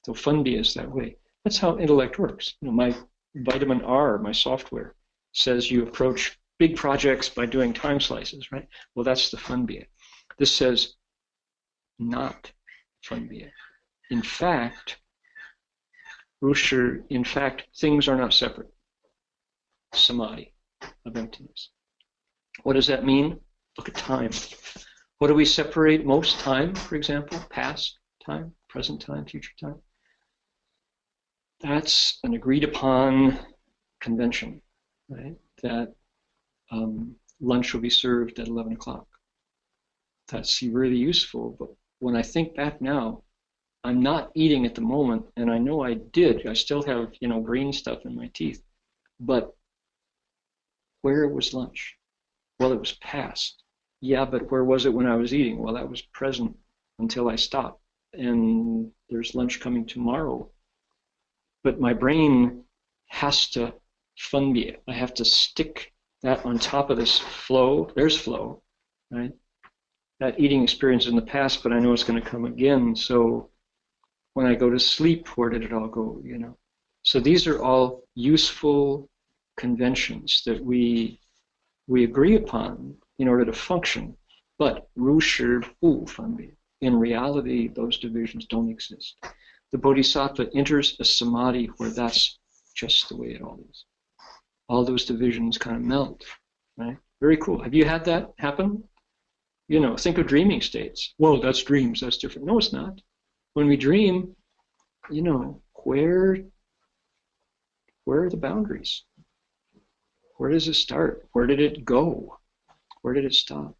S1: So Funbie is that way. That's how intellect works. My vitamin R, my software, says you approach big projects by doing time slices, right? Well, that's the Funbie. This says not Funbie. In fact, things are not separate. Samadhi, of emptiness. What does that mean? Look at time. What do we separate most? Time, for example, past time, present time, future time. That's an agreed upon convention, right? That lunch will be served at 11 o'clock. That's really useful, but when I think back now, I'm not eating at the moment, and I know I did. I still have, green stuff in my teeth. But where was lunch? Well, it was past. Yeah, but where was it when I was eating? Well, that was present until I stopped. And there's lunch coming tomorrow. But my brain has to Funbie. I have to stick that on top of this flow. There's flow, right? That eating experience is in the past, but I know it's going to come again. So when I go to sleep, where did it all go? So these are all useful conventions that we agree upon in order to function. But Ru Shi Bu Funbie. In reality, those divisions don't exist. The Bodhisattva enters a samadhi where that's just the way it all is. All those divisions kind of melt, right? Very cool. Have you had that happen? Think of dreaming states. Whoa, that's dreams. That's different. No, it's not. When we dream, where are the boundaries? Where does it start? Where did it go? Where did it stop?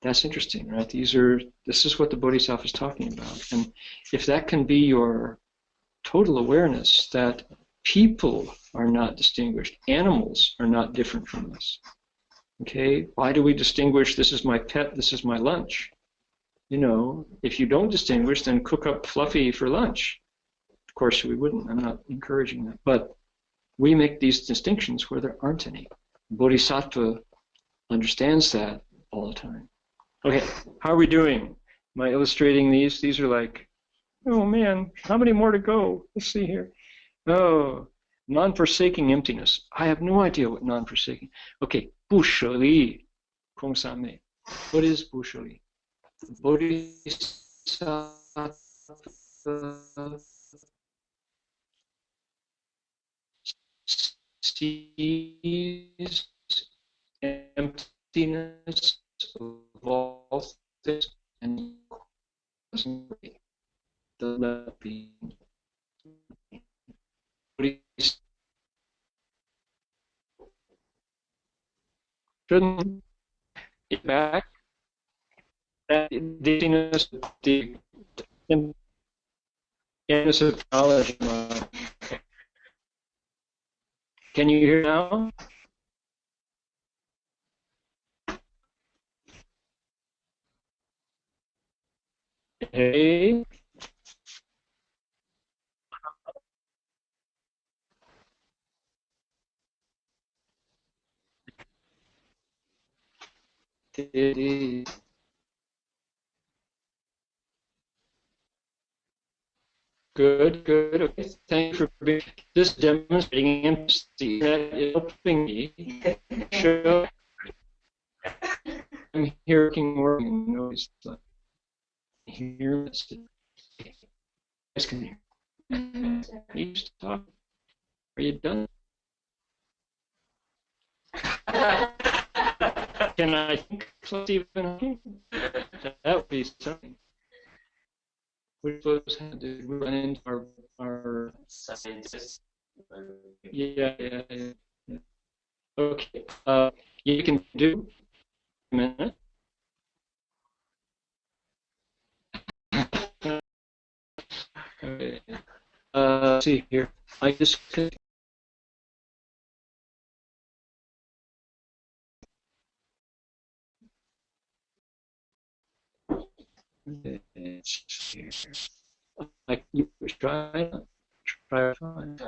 S1: That's interesting, right? This is what the Bodhisattva is talking about. And if that can be your total awareness that people are not distinguished, animals are not different from us. Okay? Why do we distinguish, this is my pet, this is my lunch? If you don't distinguish, then cook up Fluffy for lunch. Of course, we wouldn't. I'm not encouraging that. But we make these distinctions where there aren't any. Bodhisattva understands that all the time. Okay, how are we doing? Am I illustrating these? These are like, oh man, how many more to go? Let's see here. Oh, non-forsaking emptiness. I have no idea what non-forsaking. Okay, Bu Shili, Kong San Me. What is Bu Shili? Bodhisattva sees emptiness of all things and the left being. Shouldn't get back that emptiness, the emptiness of knowledge. Can you hear now? Hey. Good, good. Okay, thank you for being this demonstrating empathy that is helping me show I'm hearing working noise. Hear this. Guys can hear. You just talk. Are you done? Can I think even? That would be something. Which those did we run into our scientists? Yeah. Okay. You can do a minute. Okay. See here. I just It's here. Like you try to find.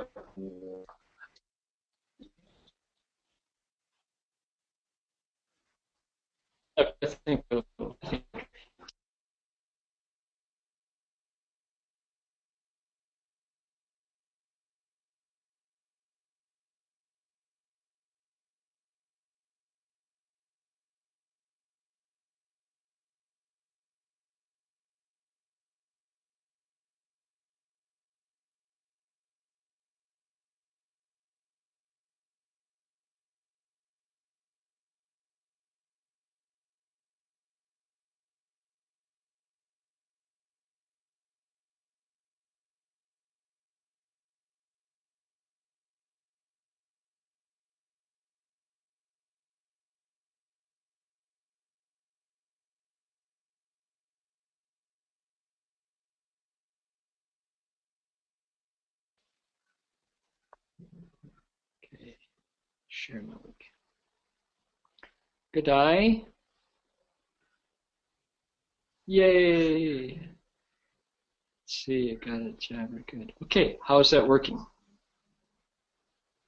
S1: I think. Okay, share my link. Good eye. Yay! Let's see, I got it, Jabber. Good. Okay, how is that working?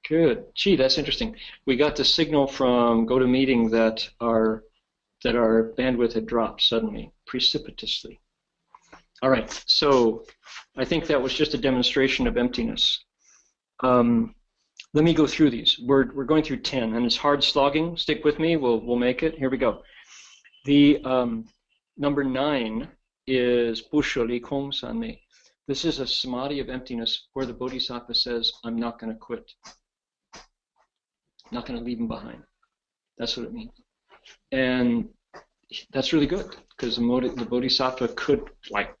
S1: Good. Gee, that's interesting. We got the signal from GoToMeeting that our bandwidth had dropped suddenly, precipitously. All right, so I think that was just a demonstration of emptiness. Let me go through these. We're going through 10, and it's hard slogging. Stick with me. We'll make it. Here we go. The number 9 is Bushali Kong Sanme. This is a samadhi of emptiness where the Bodhisattva says, I'm not going to quit. I'm not going to leave him behind. That's what it means. And that's really good because the Bodhisattva could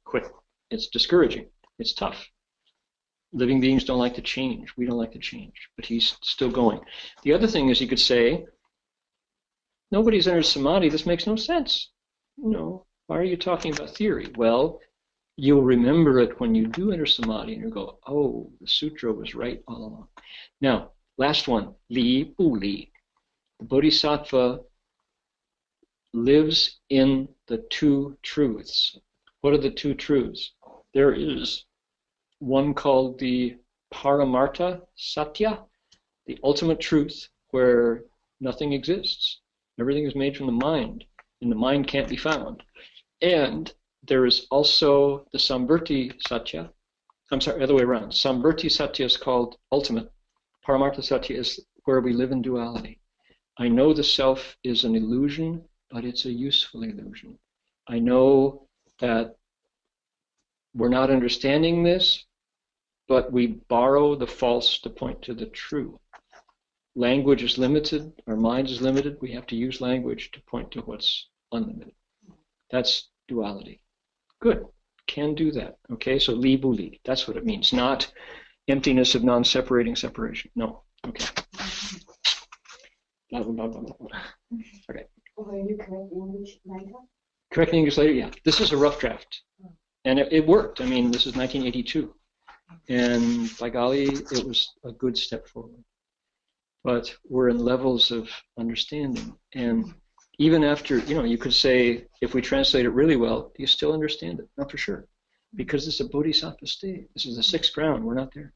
S1: quit. It's discouraging. It's tough. Living beings don't like to change. We don't like to change. But he's still going. The other thing is he could say, nobody's entered samadhi. This makes no sense. No. Why are you talking about theory? Well, you'll remember it when you do enter samadhi and you go, oh, the sutra was right all along. Now, last one, li bu li. The Bodhisattva lives in the two truths. What are the two truths? There is one called the Paramartha Satya, the ultimate truth where nothing exists. Everything is made from the mind, and the mind can't be found. And there is also the Samvrti Satya. I'm sorry, other way around. Samvrti Satya is called ultimate. Paramartha Satya is where we live in duality. I know the self is an illusion, but it's a useful illusion. I know that we're not understanding this, but we borrow the false to point to the true. Language is limited, our mind is limited, we have to use language to point to what's unlimited. That's duality. Good, can do that. Okay, so li bu li, that's what it means, not emptiness of non-separating separation. No, okay. Blah, blah, blah, blah, blah. Okay.
S4: Will you correct English later?
S1: Correct English later, yeah. This is a rough draft. And it worked. I mean, this is 1982. And by golly, it was a good step forward. But we're in levels of understanding. And even after, you could say, if we translate it really well, do you still understand it? Not for sure. Because it's a bodhisattva state. This is the sixth ground. We're not there.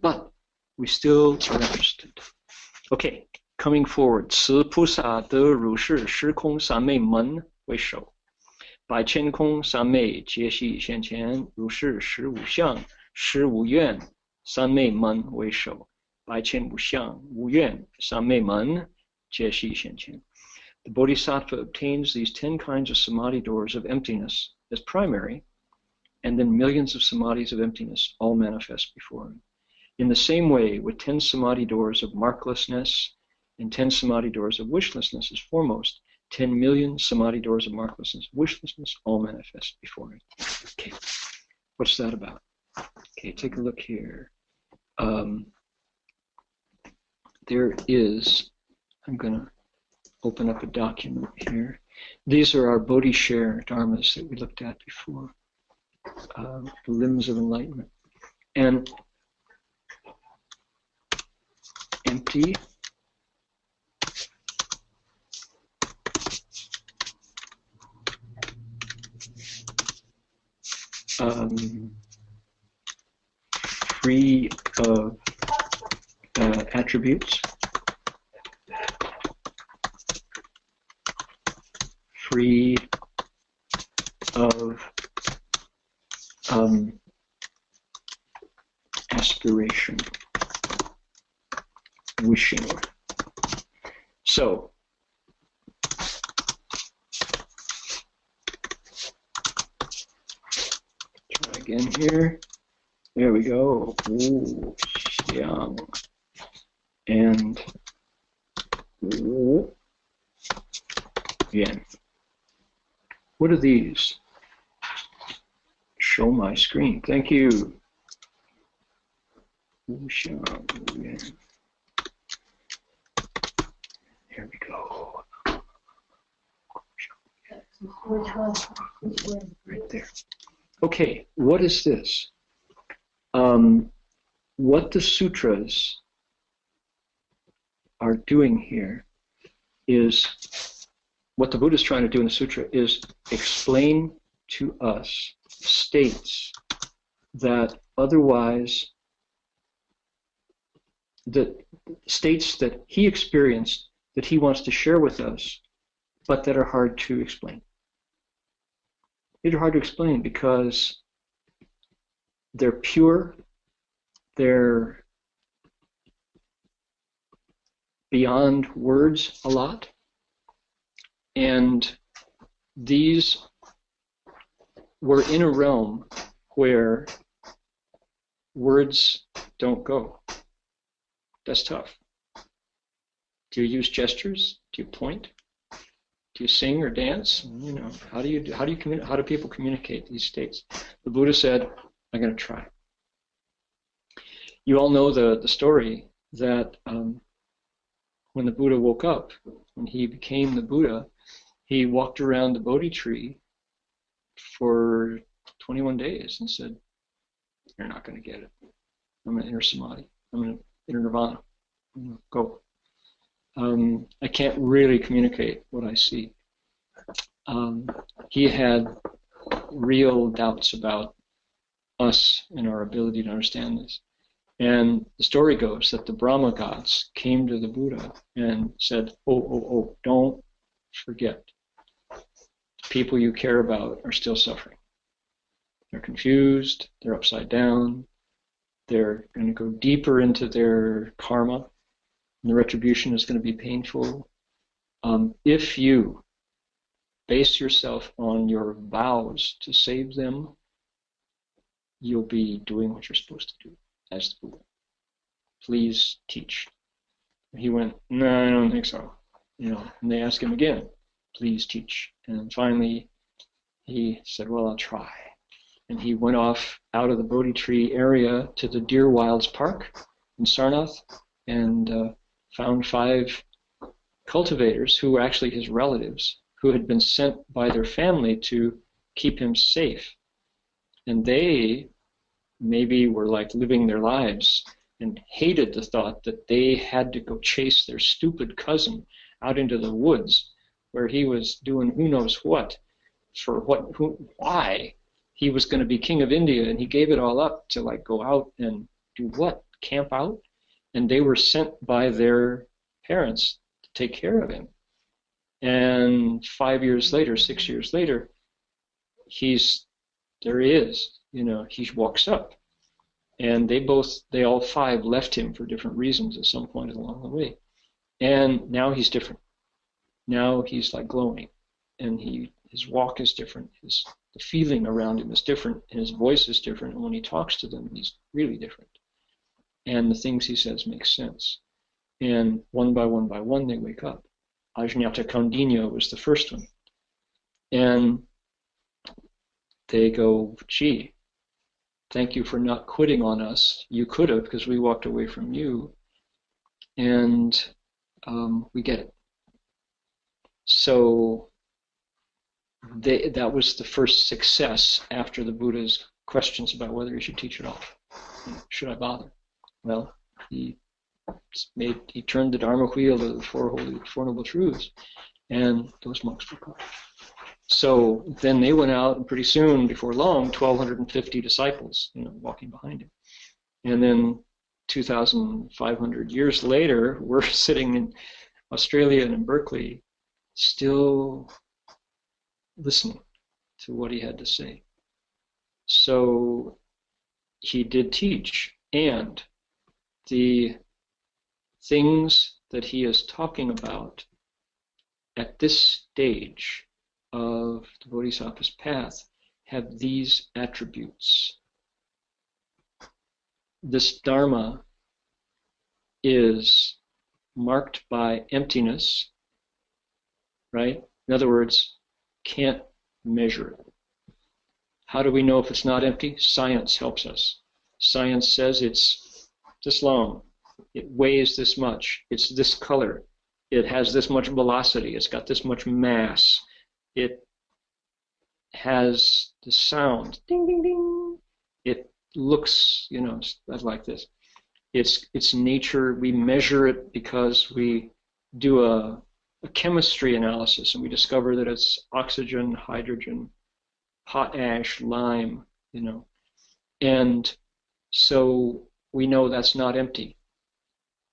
S1: But we still are interested. Okay, coming forward. 此菩萨得如是时空三昧门为首。百千空三昧皆悉现前，如是实无相，实无愿，三昧门为首。百千无相，无愿，三昧门皆悉现前。The Bodhisattva obtains these 10 kinds of samadhi doors of emptiness as primary, and then millions of samadhis of emptiness all manifest before him. In the same way, with 10 samadhi doors of marklessness and 10 samadhi doors of wishlessness as foremost, 10 million samadhi doors of marklessness, wishlessness, all manifest before him. Okay, what's that about? Okay, take a look here. There is, I'm going to open up a document here. These are our Bodhi-share dharmas that we looked at before, the limbs of enlightenment. And empty, free of attributes, free of aspiration, wishing. So, try again here. There we go. Wu Xiang. And Wu Yan. What are these? Show my screen. Thank you. Wu Xiang, Wu Yan. There we go. Right there. Okay, what is this? What the sutras are doing here is, what the Buddha is trying to do in the sutra is explain to us states that otherwise, the states that he experienced that he wants to share with us, but that are hard to explain. These are hard to explain because they're pure, they're beyond words a lot, and these were in a realm where words don't go. That's tough. Do you use gestures? Do you point? Do you sing or dance? You know, how do people communicate these states? The Buddha said, I'm going to try. You all know the story that when the Buddha woke up, when he became the Buddha, he walked around the Bodhi tree for 21 days and said, you're not going to get it. I'm going to enter samadhi. I'm going to enter nirvana. Go. I can't really communicate what I see. He had real doubts about us and our ability to understand this. And the story goes that the Brahma gods came to the Buddha and said, oh, don't forget. The people you care about are still suffering. They're confused, they're upside down, they're going to go deeper into their karma, and the retribution is going to be painful. If you base yourself on your vows to save them, you'll be doing what you're supposed to do as the Buddha. Please teach. He went, no, I don't think so. And they asked him again, please teach. And finally, he said, well, I'll try. And he went off out of the Bodhi tree area to the Deer Wilds Park in Sarnath and found 5 cultivators who were actually his relatives, who had been sent by their family to keep him safe. And they maybe were like living their lives and hated the thought that they had to go chase their stupid cousin out into the woods where he was doing who knows what, why he was going to be king of India, and he gave it all up to like go out and do what? Camp out? And they were sent by their parents to take care of him. And 5 years later, 6 years later, there he is, he walks up. And they all 5 left him for different reasons at some point along the way. And now he's different. Now he's like glowing. And his walk is different. The feeling around him is different. And his voice is different. And when he talks to them, he's really different. And the things he says make sense. And one by one, they wake up. Ajñata Kaundinya was the first one. And they go, gee, thank you for not quitting on us. You could have, because we walked away from you. And we get it. So that was the first success after the Buddha's questions about whether he should teach at all. Should I bother? Well, he turned the Dharma wheel to the Four Noble Truths, and those monks took off. So then they went out, and pretty soon, before long, 1,250 disciples, walking behind him. And then 2,500 years later, we're sitting in Australia and in Berkeley, still listening to what he had to say. So he did teach, and the things that he is talking about at this stage of the Bodhisattva's path have these attributes. This Dharma is marked by emptiness, right? In other words, can't measure it. How do we know if it's not empty? Science helps us. Science says it's this long, it weighs this much, it's this color, it has this much velocity, it's got this much mass, it has the sound, ding, ding, ding. It looks, like this. It's nature. We measure it because we do a chemistry analysis, and we discover that it's oxygen, hydrogen, potash, lime, And so we know that's not empty.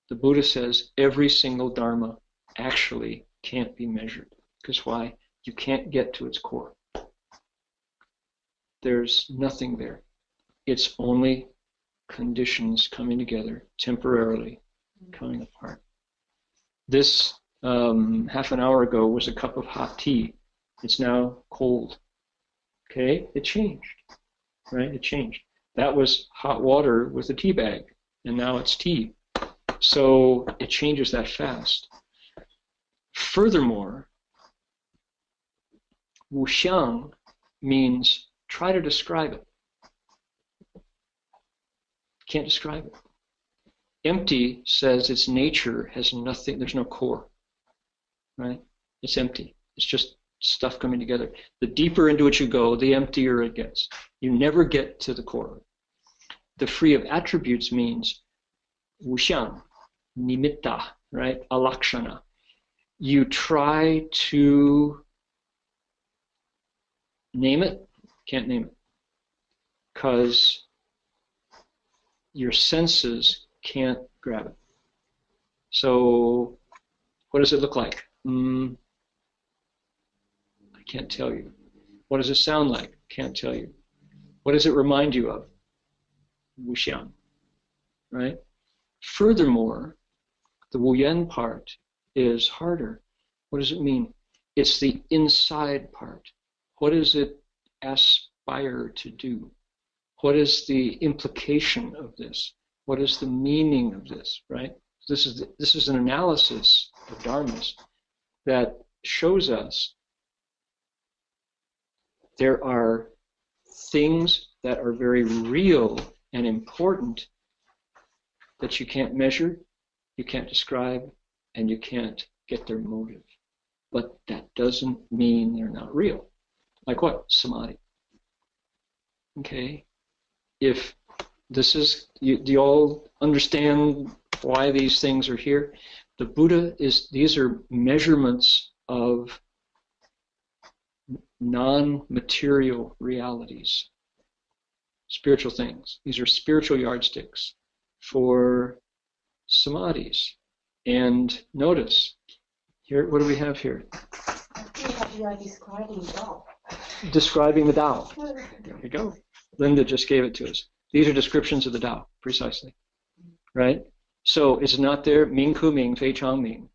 S1: The Buddha says every single Dharma actually can't be measured. Because why? You can't get to its core. There's nothing there. It's only conditions coming together, temporarily coming apart. This, half an hour ago, was a cup of hot tea. It's now cold. Okay? It changed. Right? It changed. That was hot water with a tea bag, and now it's tea. So it changes that fast. Furthermore, wuxiang means try to describe it. Can't describe it. Empty says its nature has nothing, there's no core. Right? It's empty. It's just stuff coming together. The deeper into it you go, the emptier it gets. You never get to the core. The free of attributes means wuxiang, nimitta, right? Alakshana. You try to name it, can't name it, because your senses can't grab it. So, what does it look like? I can't tell you. What does it sound like? Can't tell you. What does it remind you of? Wuxiang, right? Furthermore, the Wuyan part is harder. What does it mean? It's the inside part. What does it aspire to do? What is the implication of this? What is the meaning of this, right? This is an analysis of dharmas that shows us there are things that are very real and important that you can't measure, you can't describe, and you can't get their motive. But that doesn't mean they're not real. Like what? Samadhi. Okay? If this is, do you all understand why these things are here? The Buddha these are measurements of non-material realities, spiritual things. These are spiritual yardsticks for samadhis. And notice, here, what do we have here?
S4: I feel like you are describing Tao.
S1: Describing the Tao. There we go. Linda just gave it to us. These are descriptions of the Tao, precisely. Right? So it's not there, Ming Ku Ming, Fei Chang Ming.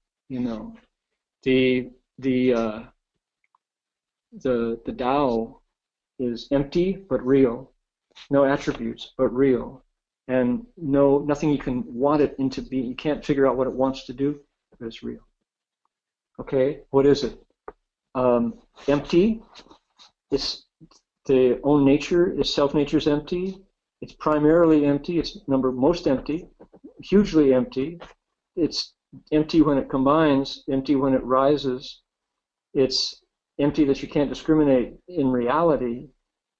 S1: The Tao is empty but real, no attributes but real, and nothing you can want it into being. You can't figure out what it wants to do, but it's real. Okay, what is it? Empty. It's the own nature. Its self-nature is empty. It's primarily empty. It's most empty, hugely empty. It's empty when it combines, empty when it rises. It's empty that you can't discriminate in reality.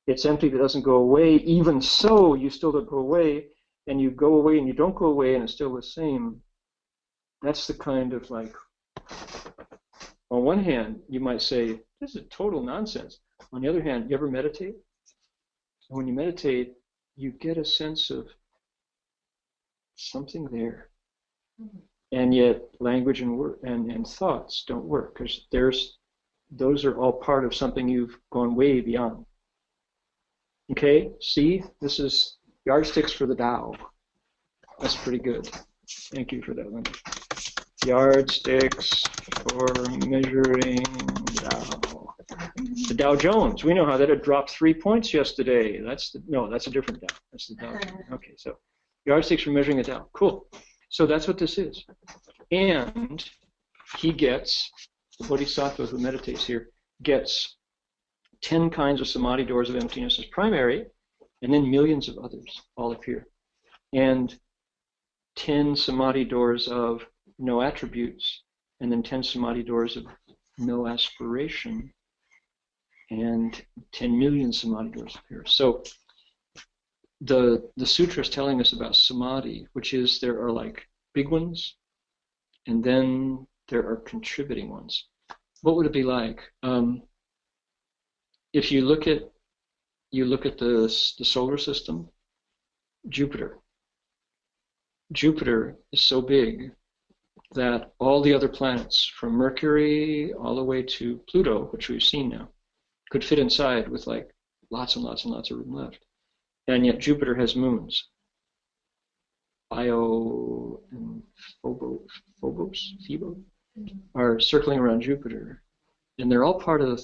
S1: It's empty that doesn't go away. Even so, you still don't go away, and you go away and you don't go away, and it's still the same. That's the kind of, like, on one hand, you might say this is total nonsense. On the other hand, you ever meditate? And when you meditate, you get a sense of something there. And yet language and thoughts don't work, because those are all part of something you've gone way beyond. Okay, see, this is yardsticks for the Tao. That's pretty good. Thank you for that one. Yardsticks for measuring Tao. The Dow Jones, we know how that had dropped 3 points yesterday. That's a different Dow. That's the Dow. Okay, so yardsticks for measuring the Tao. Cool. So that's what this is. And he gets, the Bodhisattva who meditates here, gets 10 kinds of samadhi doors of emptiness as primary, and then millions of others all appear. And 10 samadhi doors of no attributes, and then 10 samadhi doors of no aspiration, and 10 million samadhi doors appear. So the sutra is telling us about samadhi, which is there are like big ones, and then there are contributing ones. What would it be like? If you look at the solar system, Jupiter is so big that all the other planets, from Mercury all the way to Pluto, which we've seen now, could fit inside with like lots and lots and lots of room left. And yet Jupiter has moons. Io and Phobos are circling around Jupiter. And they're all part of the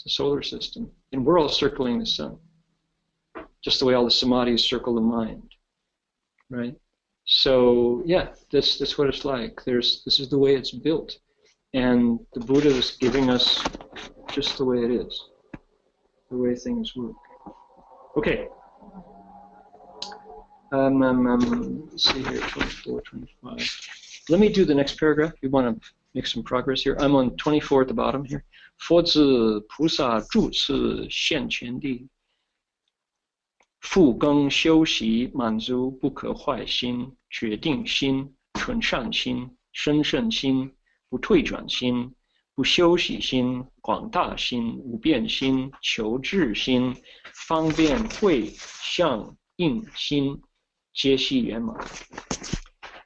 S1: solar system. And we're all circling the sun. Just the way all the samadhis circle the mind. Right? So, yeah, that's what it's like. This is the way it's built. And the Buddha is giving us just the way it is. The way things work. Okay. Let's see here, 24, 25. Let me do the next paragraph. We want to make some progress here. I'm on 24 at the bottom here. 佛子菩萨住持现前地，复更修习满足不可坏心、决定心、纯善心、生胜心、不退转心、不休息心、广大心、无变心、求治心、方便慧相应心，皆系圆满。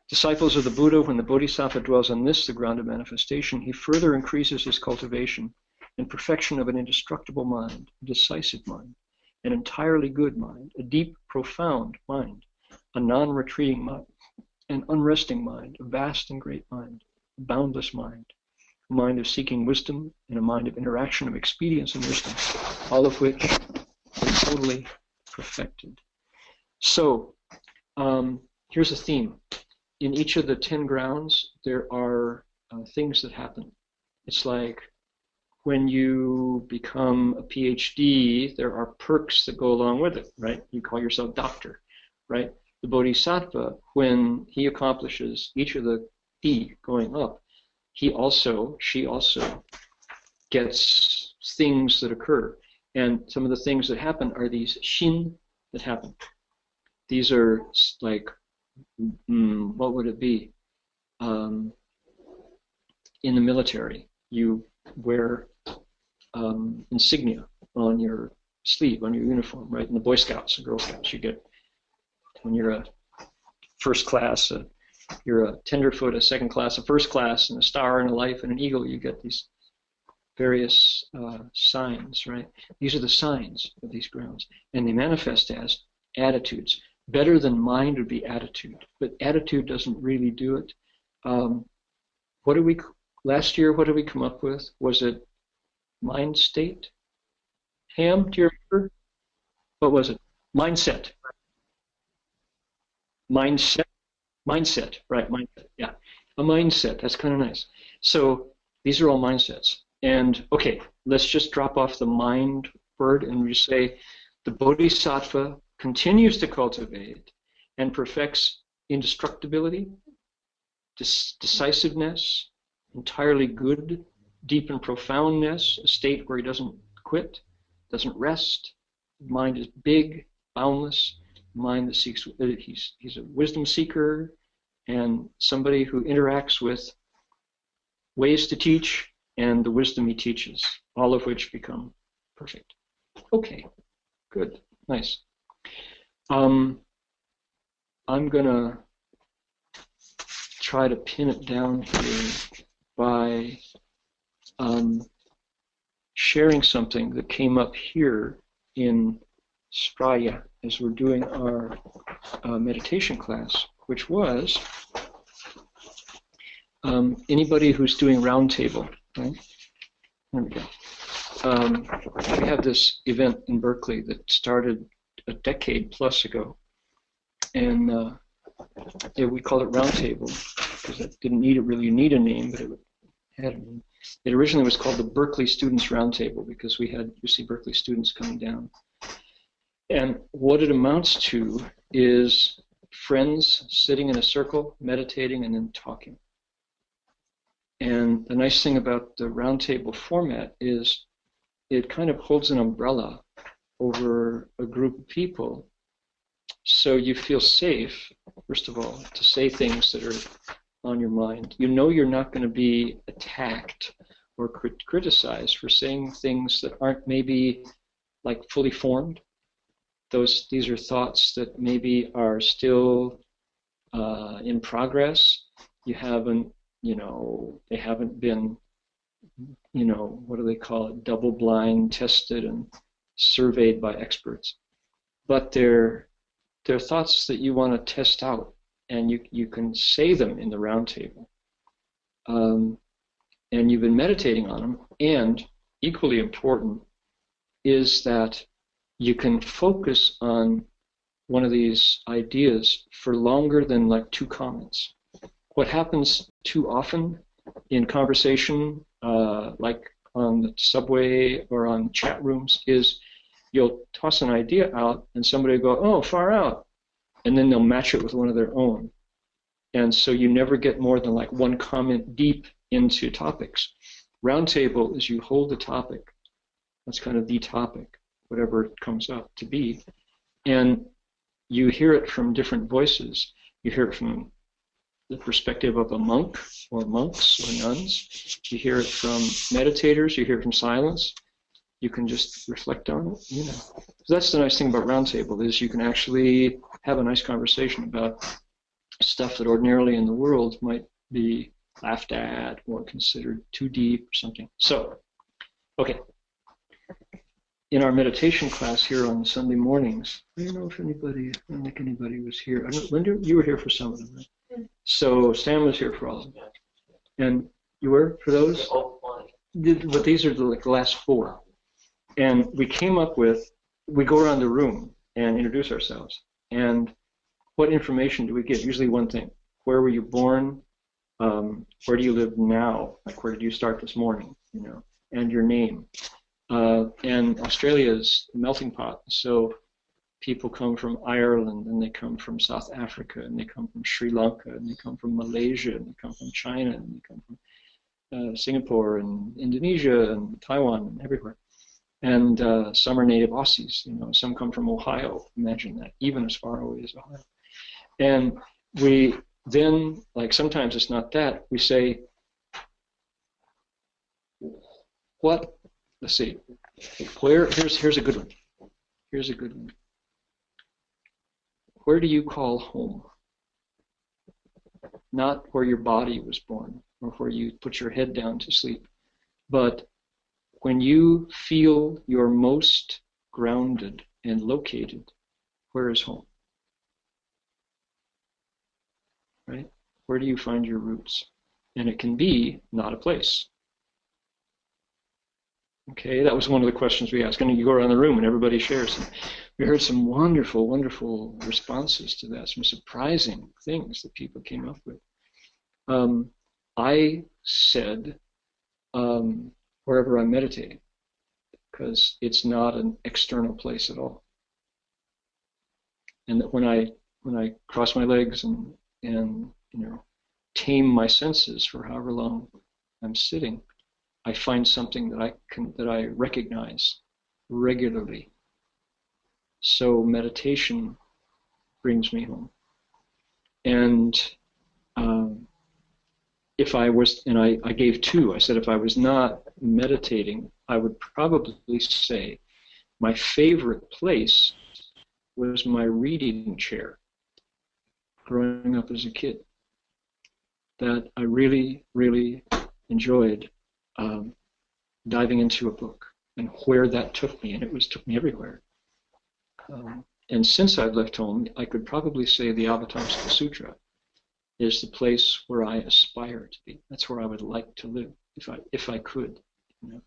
S1: Disciples of the Buddha, when the Bodhisattva dwells on this, the ground of manifestation, he further increases his cultivation and perfection of an indestructible mind, a decisive mind, an entirely good mind, a deep, profound mind, a non-retreating mind, an unresting mind, a vast and great mind, a boundless mind, a mind of seeking wisdom, and a mind of interaction of expedience and wisdom, all of which are totally perfected. So, here's a theme. In each of the 10 grounds, there are things that happen. It's like when you become a PhD, there are perks that go along with it, right? You call yourself doctor, right? The Bodhisattva, when he accomplishes each of the D going up, she also gets things that occur. And some of the things that happen are these shin that happen. These are like, what would it be? In the military, you wear insignia on your sleeve, on your uniform, right? In the Boy Scouts and Girl Scouts, you get, when you're a first class, you're a tenderfoot, a second class, a first class, and a star, and a life, and an eagle, you get these various signs, right? These are the signs of these grounds, and they manifest as attitudes. Better than mind would be attitude, but attitude doesn't really do it. Last year, what did we come up with? Was it mind state? Ham, do you remember? What was it? Mindset. Mindset, right, mindset, yeah. A mindset, that's kind of nice. So these are all mindsets. And okay, let's just drop off the mind word and we say the Bodhisattva continues to cultivate and perfects indestructibility, decisiveness, entirely good, deep and profoundness, a state where he doesn't quit, doesn't rest. Mind is big, boundless. Mind that seeks, he's a wisdom seeker and somebody who interacts with ways to teach and the wisdom he teaches, all of which become perfect. Okay, good, nice. I'm going to try to pin it down here by sharing something that came up here in Spraya as we're doing our meditation class, which was anybody who's doing roundtable, right? There we go. We have this event in Berkeley that started a decade plus ago, and we called it Roundtable because it didn't really need a name, but it had a name. It originally was called the Berkeley Students Roundtable because we had UC Berkeley students coming down. And what it amounts to is friends sitting in a circle, meditating, and then talking. And the nice thing about the roundtable format is it kind of holds an umbrella over a group of people, so you feel safe, first of all, to say things that are on your mind. You know you're not going to be attacked or criticized for saying things that aren't maybe like fully formed. These are thoughts that maybe are still in progress. You haven't, they haven't been, what do they call it, double-blind tested and surveyed by experts. But they're thoughts that you want to test out, and you can say them in the roundtable. And you've been meditating on them, and equally important is that you can focus on one of these ideas for longer than like 2 comments. What happens too often in conversation, like on the subway or on chat rooms, is you'll toss an idea out and somebody will go, oh, far out, and then they'll match it with one of their own. And so you never get more than like 1 comment deep into topics. Roundtable is you hold the topic. That's kind of the topic, whatever it comes up to be. And you hear it from different voices. You hear it from the perspective of a monk or monks or nuns. You hear it from meditators. You hear it from silence. You can just reflect on it, So that's the nice thing about Roundtable is you can actually have a nice conversation about stuff that ordinarily in the world might be laughed at or considered too deep or something. So, okay. In our meditation class here on Sunday mornings, I don't know if anybody, I don't think anybody was here. Linda, you were here for some of them, right? So Sam was here for all of them. And you were for those? But these are the last 4. And we came up with, we go around the room and introduce ourselves. And what information do we give? Usually one thing. Where were you born? Where do you live now? Like where did you start this morning? And your name. And Australia is a melting pot. So people come from Ireland, and they come from South Africa, and they come from Sri Lanka, and they come from Malaysia, and they come from China, and they come from Singapore, and Indonesia, and Taiwan, and everywhere. And some are native Aussies. Some come from Ohio. Imagine that, even as far away as Ohio. And we then, like sometimes it's not that, we say, what? Let's see. Here's a good one. Here's a good one. Where do you call home? Not where your body was born or where you put your head down to sleep, but when you feel you're most grounded and located, where is home? Right? Where do you find your roots? And it can be not a place. Okay, that was one of the questions we asked. And you go around the room and everybody shares. And we heard some wonderful, wonderful responses to that, some surprising things that people came up with. I said, wherever I'm meditating, because it's not an external place at all. And that when I cross my legs and tame my senses for however long I'm sitting, I find something that I recognize regularly. So meditation brings me home. And if I was, and I gave two, I said if I was not meditating, I would probably say my favorite place was my reading chair growing up as a kid. That I really, really enjoyed diving into a book and where that took me, and it took me everywhere. And since I've left home, I could probably say the Avatamsaka Sutra is the place where I aspire to be. That's where I would like to live, if I could. You know.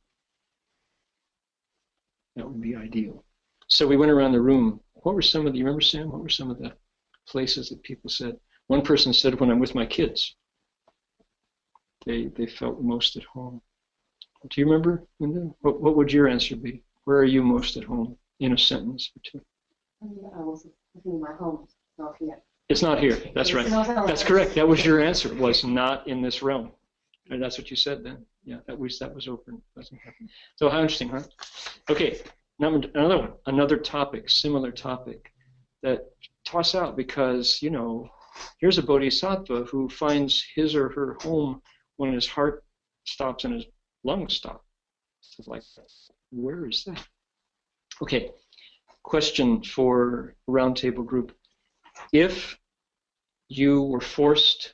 S1: That would be ideal. So we went around the room. What were some of the, you remember, Sam? What were some of the places that people said? One person said, when I'm with my kids, they felt most at home. Do you remember, Linda? What would your answer be? Where are you most at home in a sentence or two?
S4: I was in my home, not here.
S1: It's not here. That's right. That's correct. That was your answer. It was not in this realm. And that's what you said then. Yeah, that was open. So how interesting, huh? Okay, now another one, another topic, similar topic that toss out because, you know, here's a bodhisattva who finds his or her home when his heart stops and his lungs stop. It's like, where is that? Okay, question for roundtable group. If you were forced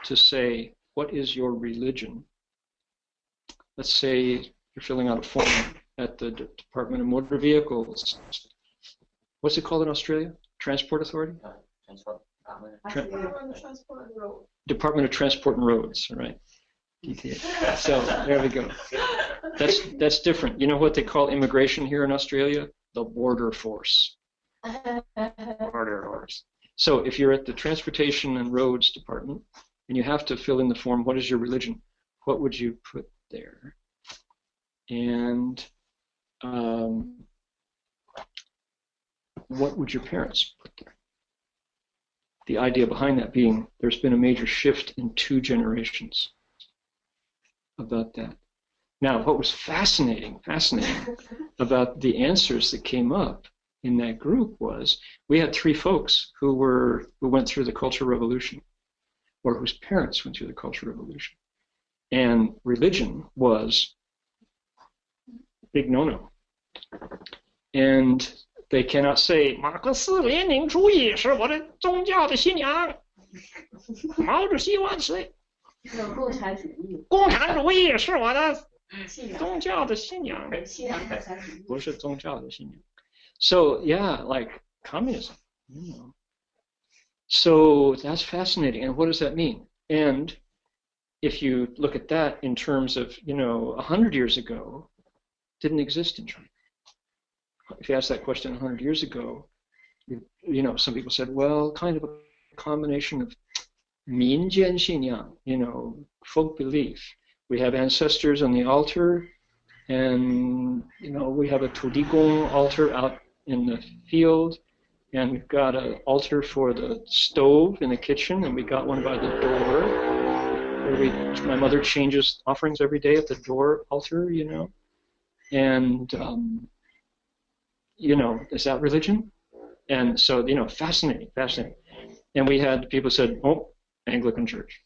S1: to say, what is your religion? Let's say you're filling out a form at the Department of Motor Vehicles. What's it called in Australia? Transport Authority? Department of Transport and Roads, right? DTA. So there we go. That's different. You know what they call immigration here in Australia? The border force. Border force. So if you're at the Transportation and Roads Department and you have to fill in the form, what is your religion? What would you put there? And what would your parents put there? The idea behind that being there's been a major shift in 2 generations about that. Now, what was fascinating about the answers that came up in that group was we had 3 folks who went through the Cultural Revolution, or whose parents went through the Cultural Revolution, and religion was a big no-no, and they cannot say 马克思列宁主义是我的宗教的信仰，毛主席万岁，共产主义是我的宗教的信仰，不是宗教的信仰。So yeah, like communism, you know. So that's fascinating. And what does that mean? And if you look at that in terms of, you know, 100 years ago, didn't exist in China. If you ask that question 100 years ago, you know, some people said, well, kind of a combination of 民间信仰, you know, folk belief. We have ancestors on the altar, and, you know, we have a Tudigong altar out in the field, and we've got an altar for the stove in the kitchen, and we got one by the door, where my mother changes offerings every day at the door altar, you know. And, you know, is that religion? And so, you know, fascinating. And we had people said, oh, Anglican Church.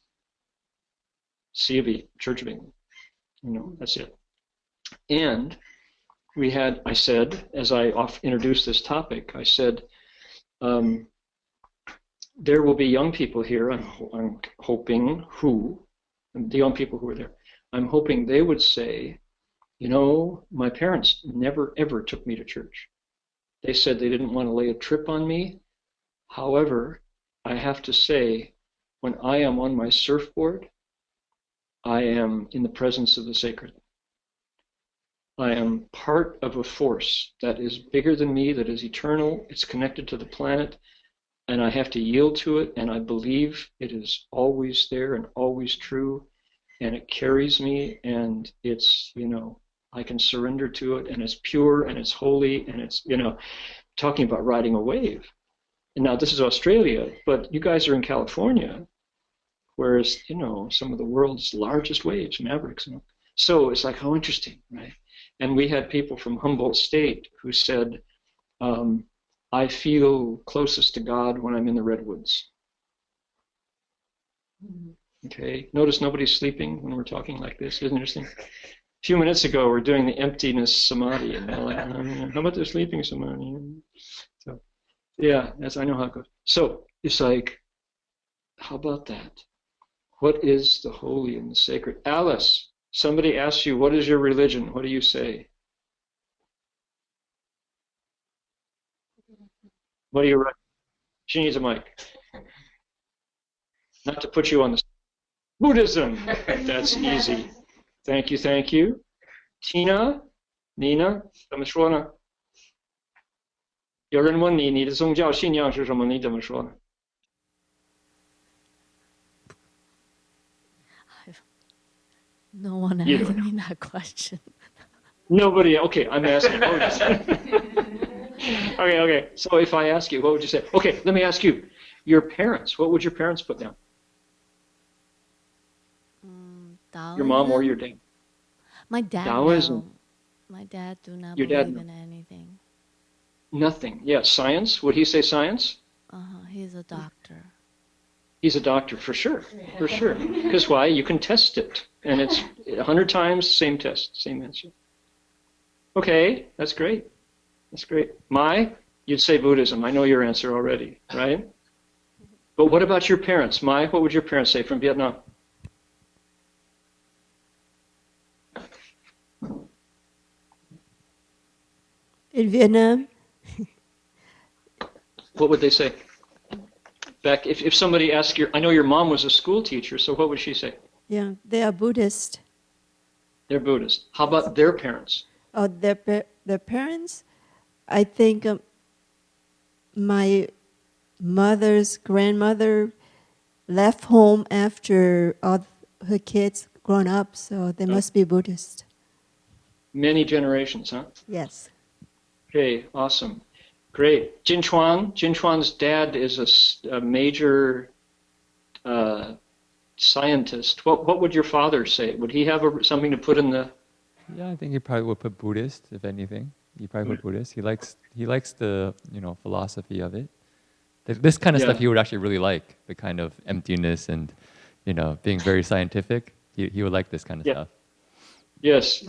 S1: C of E, Church of England. You know, that's it. And we had, I said, as I introduced this topic, I said, there will be young people here, I'm hoping, the young people who are there, I'm hoping they would say, you know, my parents never, ever took me to church. They said they didn't want to lay a trip on me. However, I have to say, when I am on my surfboard, I am in the presence of the sacred. I am part of a force that is bigger than me, that is eternal, it's connected to the planet, and I have to yield to it, and I believe it is always there and always true, and it carries me, and it's, you know, I can surrender to it, and it's pure, and it's holy, and it's, you know, talking about riding a wave. And now this is Australia, but you guys are in California, whereas, you know, some of the world's largest waves, Mavericks, you know. So it's like, how interesting, right? And we had people from Humboldt State who said, I feel closest to God when I'm in the redwoods. Okay. Notice nobody's sleeping when we're talking like this. Isn't it interesting? A few minutes ago, we're doing the emptiness samadhi, and they're like, how about the sleeping samadhi? So, yeah, I know how it goes. So it's like, how about that? What is the holy and the sacred? Alice, somebody asks you, what is your religion? What do you say? What do you write? She needs a mic. Not to put you on the spot. Buddhism. That's easy. Thank you, thank you. Tina, Nina, 怎么说呢？有人问你，你的宗教信仰是什么？你怎么说呢？
S5: No one
S1: You
S5: asked
S1: don't
S5: me that question.
S1: Nobody. Okay, I'm asking. What would you say? Okay. So if I ask you, what would you say? Okay, let me ask you. Your parents. What would your parents put down? Your mom or your dad?
S5: My dad.
S1: Taoism.
S5: No. My dad do not
S1: Your
S5: believe
S1: dad,
S5: in anything.
S1: Nothing. Yeah, science. Would he say science?
S5: He's a doctor.
S1: He's a doctor for sure. For sure. Because why? You can test it, and it's 100 times same test, same answer. Okay, that's great. That's great. You'd say Buddhism. I know your answer already, right? But what about your parents? What would your parents say from Vietnam?
S6: In Vietnam?
S1: What would they say? Back, if somebody asked I know your mom was a school teacher, so what would she say?
S6: Yeah, they are Buddhist.
S1: They're Buddhist. How about their parents?
S6: Oh, their parents? I think my mother's grandmother left home after all her kids grown up, so they must be Buddhist.
S1: Many generations, huh?
S6: Yes.
S1: Okay, awesome. Great. Jin Chuan's dad is a major scientist. What would your father say? Would he have something to put in the...
S2: Yeah, I think he probably would put Buddhist, if anything. He probably put Buddhist. He likes the philosophy of it. This kind of stuff he would actually really like, the kind of emptiness and being very scientific. He would like this kind of stuff.
S1: Yes.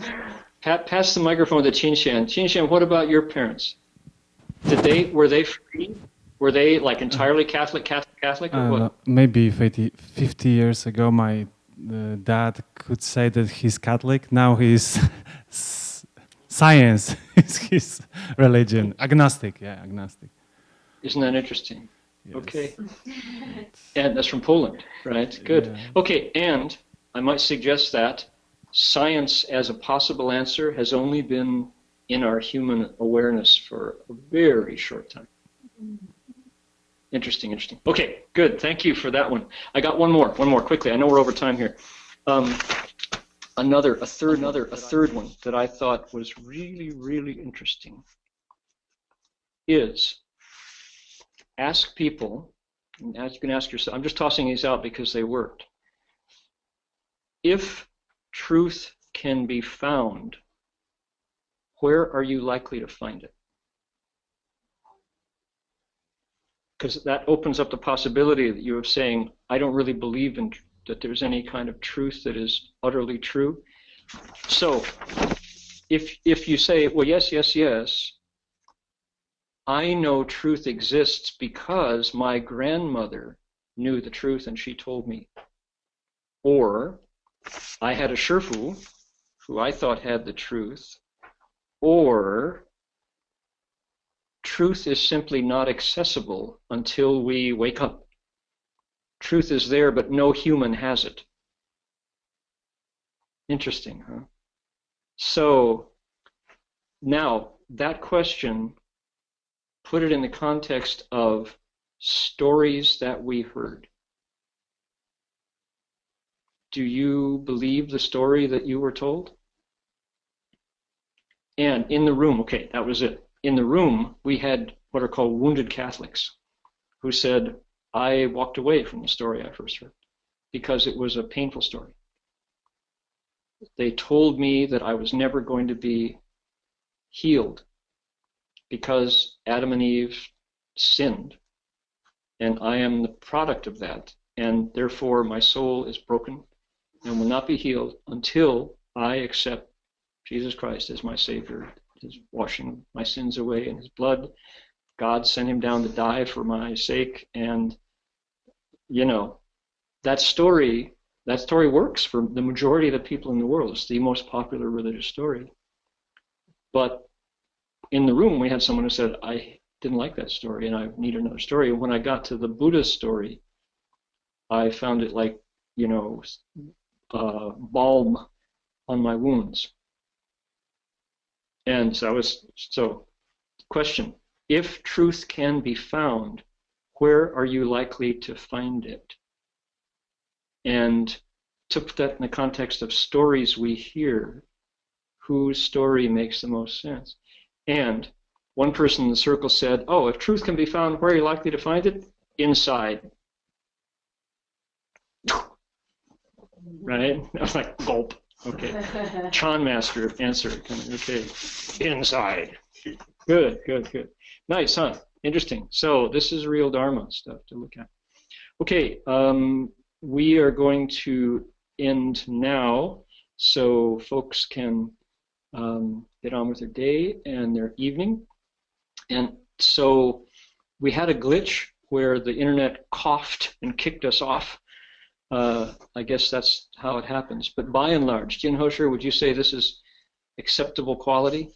S1: Pass the microphone to Qinshan. Qinshan, what about your parents? Were they free? Were they like entirely Catholic or what?
S7: Maybe 50 years ago, my dad could say that he's Catholic. Now he's science is his religion. Agnostic.
S1: Isn't that interesting?
S7: Yes.
S1: Okay. And that's from Poland, right? Good.
S7: Yeah.
S1: Okay, and I might suggest that science as a possible answer has only been in our human awareness for a very short time. Interesting. Okay, good. Thank you for that one. I got one more quickly. I know we're over time here. A third one that I thought was really, really interesting is ask people, and you can ask yourself, I'm just tossing these out because they worked. If truth can be found, where are you likely to find it? Because that opens up the possibility that you of saying, I don't really believe that there's any kind of truth that is utterly true. So if you say, well, yes, I know truth exists because my grandmother knew the truth and she told me. Or I had a shifu who I thought had the truth. Or truth is simply not accessible until we wake up. Truth is there, but no human has it. Interesting, huh? So now that question, put it in the context of stories that we heard. Do you believe the story that you were told? And in the room, okay, that was it. In the room, we had what are called wounded Catholics who said, I walked away from the story I first heard because it was a painful story. They told me that I was never going to be healed because Adam and Eve sinned, and I am the product of that, and therefore my soul is broken and will not be healed until I accept Jesus Christ as my Savior, His washing my sins away in His blood. God sent Him down to die for my sake, and that story works for the majority of the people in the world. It's the most popular religious story. But in the room, we had someone who said, I didn't like that story and I need another story. And when I got to the Buddha story, I found it like, balm on my wounds. And so question, if truth can be found, where are you likely to find it? And to put that in the context of stories we hear, whose story makes the most sense? And one person in the circle said, oh, if truth can be found, where are you likely to find it? Inside. Right? I was like, gulp. Okay. Chan master answer. Okay. Inside. Good. Nice, huh? Interesting. So this is real Dharma stuff to look at. Okay. We are going to end now so folks can get on with their day and their evening. And so we had a glitch where the internet coughed and kicked us off. I guess that's how it happens. But by and large, Jin Hosher, would you say this is acceptable quality?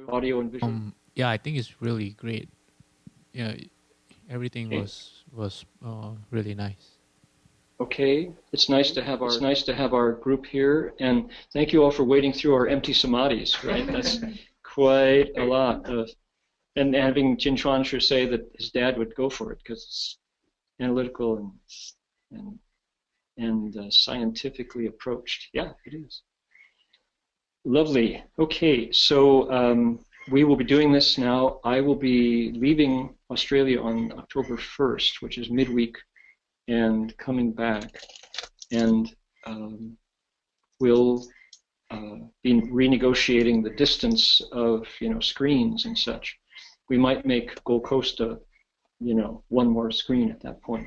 S1: Audio and visual?
S3: Yeah, I think it's really great. Yeah, everything was really nice.
S1: Okay, it's nice to have our group here, and thank you all for wading through our empty samadhis. Right, that's quite a lot of, and having Jin Chuanshu say that his dad would go for it because it's analytical and scientifically approached. Yeah, it is. Lovely. Okay, so we will be doing this now. I will be leaving Australia on October 1st, which is midweek, and coming back, and we'll be renegotiating the distance of screens and such. We might make Gold Coast one more screen at that point,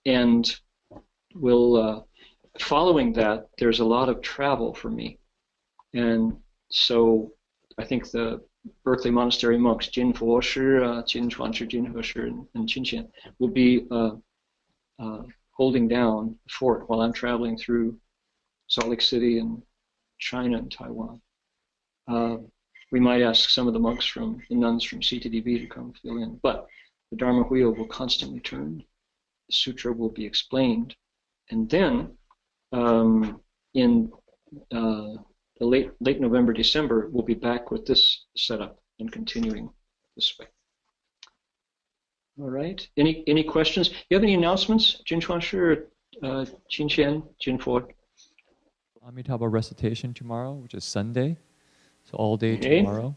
S1: and we'll following that. There's a lot of travel for me, and so I think the Berkeley Monastery monks, Jin Fuoshi, Jin Chuanshi, Jin Heshi, and Qin Qian, will be holding down the fort while I'm traveling through Salt Lake City and China and Taiwan. We might ask some of the monks the nuns from CTDB to come fill in, but the Dharma wheel will constantly turn. The sutra will be explained, and then in the late November, December, we'll be back with this setup and continuing this way. All right. Any questions? You have any announcements, Jin Chuanshi or Qin Qian, Jin Fo?
S2: Amitabha recitation tomorrow, which is Sunday, so all day tomorrow.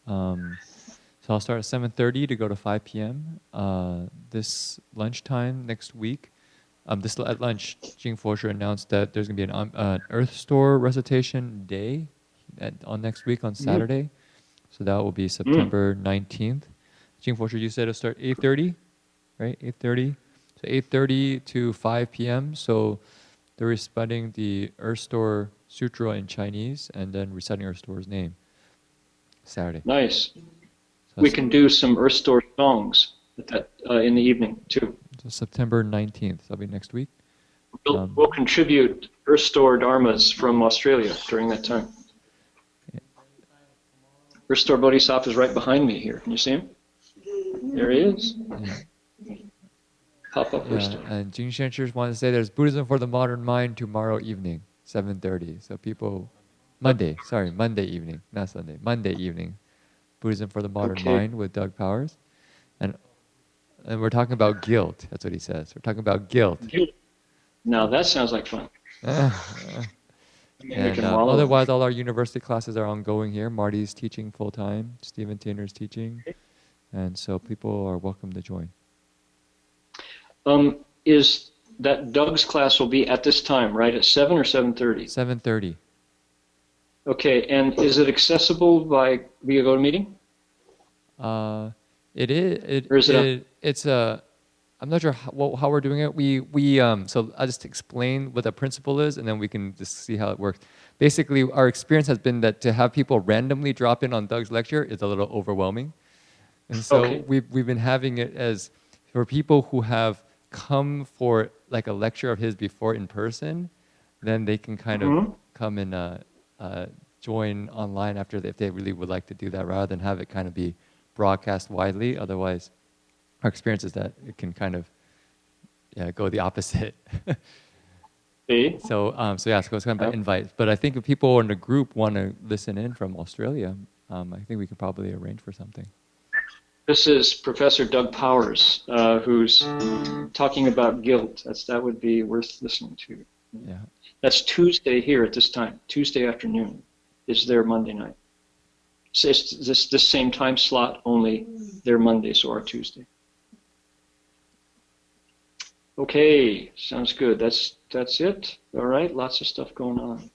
S2: So I'll start at 7:30 to go to 5 p.m. This lunchtime next week. At lunch, Jing Fosher announced that there's going to be an Earth Store recitation day on next week on Saturday. So that will be September 19th. Jing Fosher, you said it'll start 8:30, right? 8:30. So 8:30 to 5 p.m. So they're reciting the Earth Store Sutra in Chinese and then reciting Earth Store's name. Saturday.
S1: Nice. So we can do some Earth Store songs in the evening too.
S2: So September 19th, that'll be next week.
S1: We'll contribute Earth Store Dharmas from Australia during that time. Okay. Earth Store Bodhisattva is right behind me here. Can you see him? There he is. Yeah. Pop up Earth Store.
S2: And Jing Shenchers wants to say there's Buddhism for the Modern Mind tomorrow evening, 7:30. So Monday evening, not Sunday, Monday evening. Buddhism for the Modern Mind with Doug Powers. And we're talking about guilt. That's what he says. We're talking about guilt.
S1: Now that sounds like fun.
S2: And otherwise, all our university classes are ongoing here. Marty's teaching full time. Stephen Tainer's teaching. And so people are welcome to join.
S1: Is that Doug's class will be at this time, right? At 7 or 7:30?
S2: 7:30.
S1: Okay, and is it accessible via GoToMeeting?
S2: It is.
S1: Or is it
S2: it's I'm not sure how we're doing it. So I'll just explain what the principle is, and then we can just see how it works. Basically, our experience has been that to have people randomly drop in on Doug's lecture is a little overwhelming, and so
S1: Okay.
S2: we've been having it as for people who have come for like a lecture of his before in person, then they can kind of come and join online after if they really would like to do that, rather than have it kind of be broadcast widely. Otherwise, our experience is that it can kind of go the opposite.
S1: See?
S2: So so it's kind of by invite. But I think if people in the group want to listen in from Australia, I think we could probably arrange for something.
S1: This is Professor Doug Powers, who's talking about guilt. That would be worth listening to.
S2: Yeah.
S1: That's Tuesday here at this time. Tuesday afternoon is their Monday night. So it's this same time slot, only their Mondays or Tuesday. Okay, sounds good. That's it. All right, lots of stuff going on.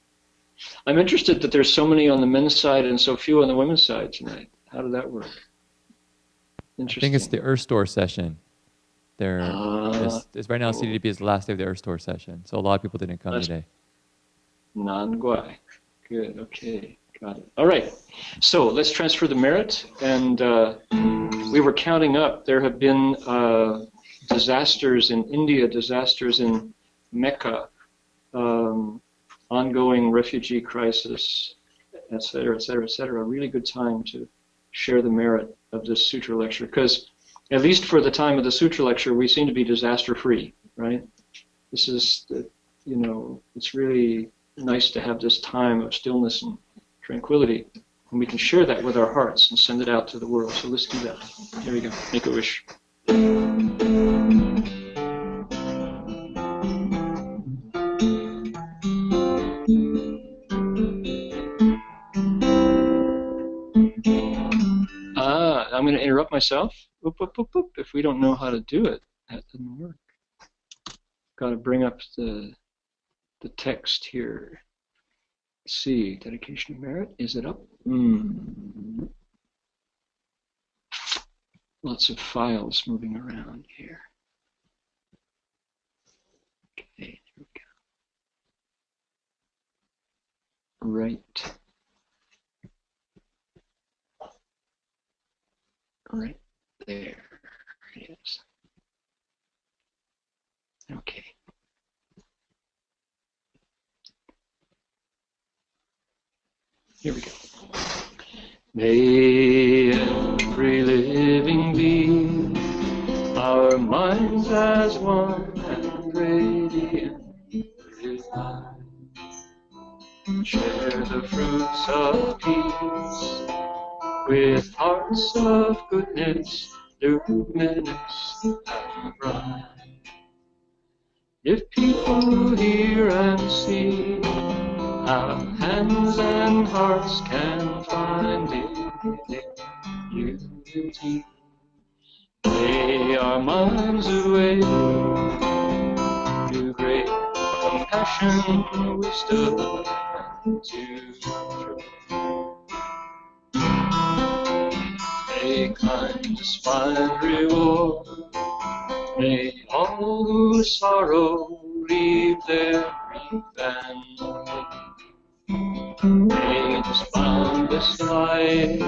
S1: I'm interested that there's so many on the men's side and so few on the women's side tonight. How did that work?
S2: I think it's the Earth Store session. It's right now CDP is the last day of the Earth Store session, so a lot of people didn't come today.
S1: Non-Guai. Good, okay, got it. All right, so let's transfer the merit. And we were counting up. There have been disasters in India, disasters in Mecca, ongoing refugee crisis, et cetera, et cetera, et cetera. A really good time to share the merit of this sutra lecture, because at least for the time of the sutra lecture, we seem to be disaster-free, right? This is, it's really nice to have this time of stillness and tranquility, and we can share that with our hearts and send it out to the world. So let's do that. Here we go. Make a wish. I'm going to interrupt myself. Oop, oop, oop, oop. If we don't know how to do it, that doesn't work. Got to bring up the text here. Let's see, dedication of merit. Is it up? Lots of files moving around here. Okay, here we go. Right. Right there it is. Okay. Here we go. May every living being, our minds as one and radiant divine, share the fruits of peace with hearts of goodness, luminous and bright. If people hear and see how hands and hearts can find unity, may our minds awake to great compassion, wisdom, and to truth. May kindness find reward. May all who sorrow leave their grief and pain. May this boundless light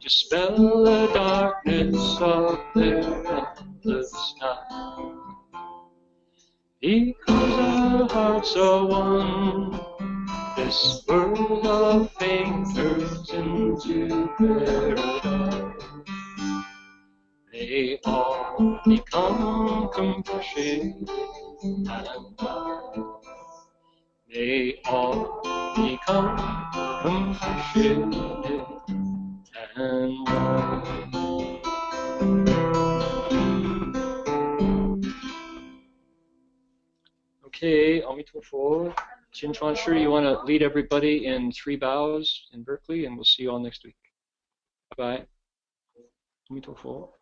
S1: dispel the darkness of their endless night. Because our hearts are one, this world of pain turns into paradise. May all become compassionate and love. May all become compassionate and love. Okay, Amitofo. Chin Chuan Shi, you want to lead everybody in 3 bows in Berkeley, and we'll see you all next week. Bye-bye. Amitofo.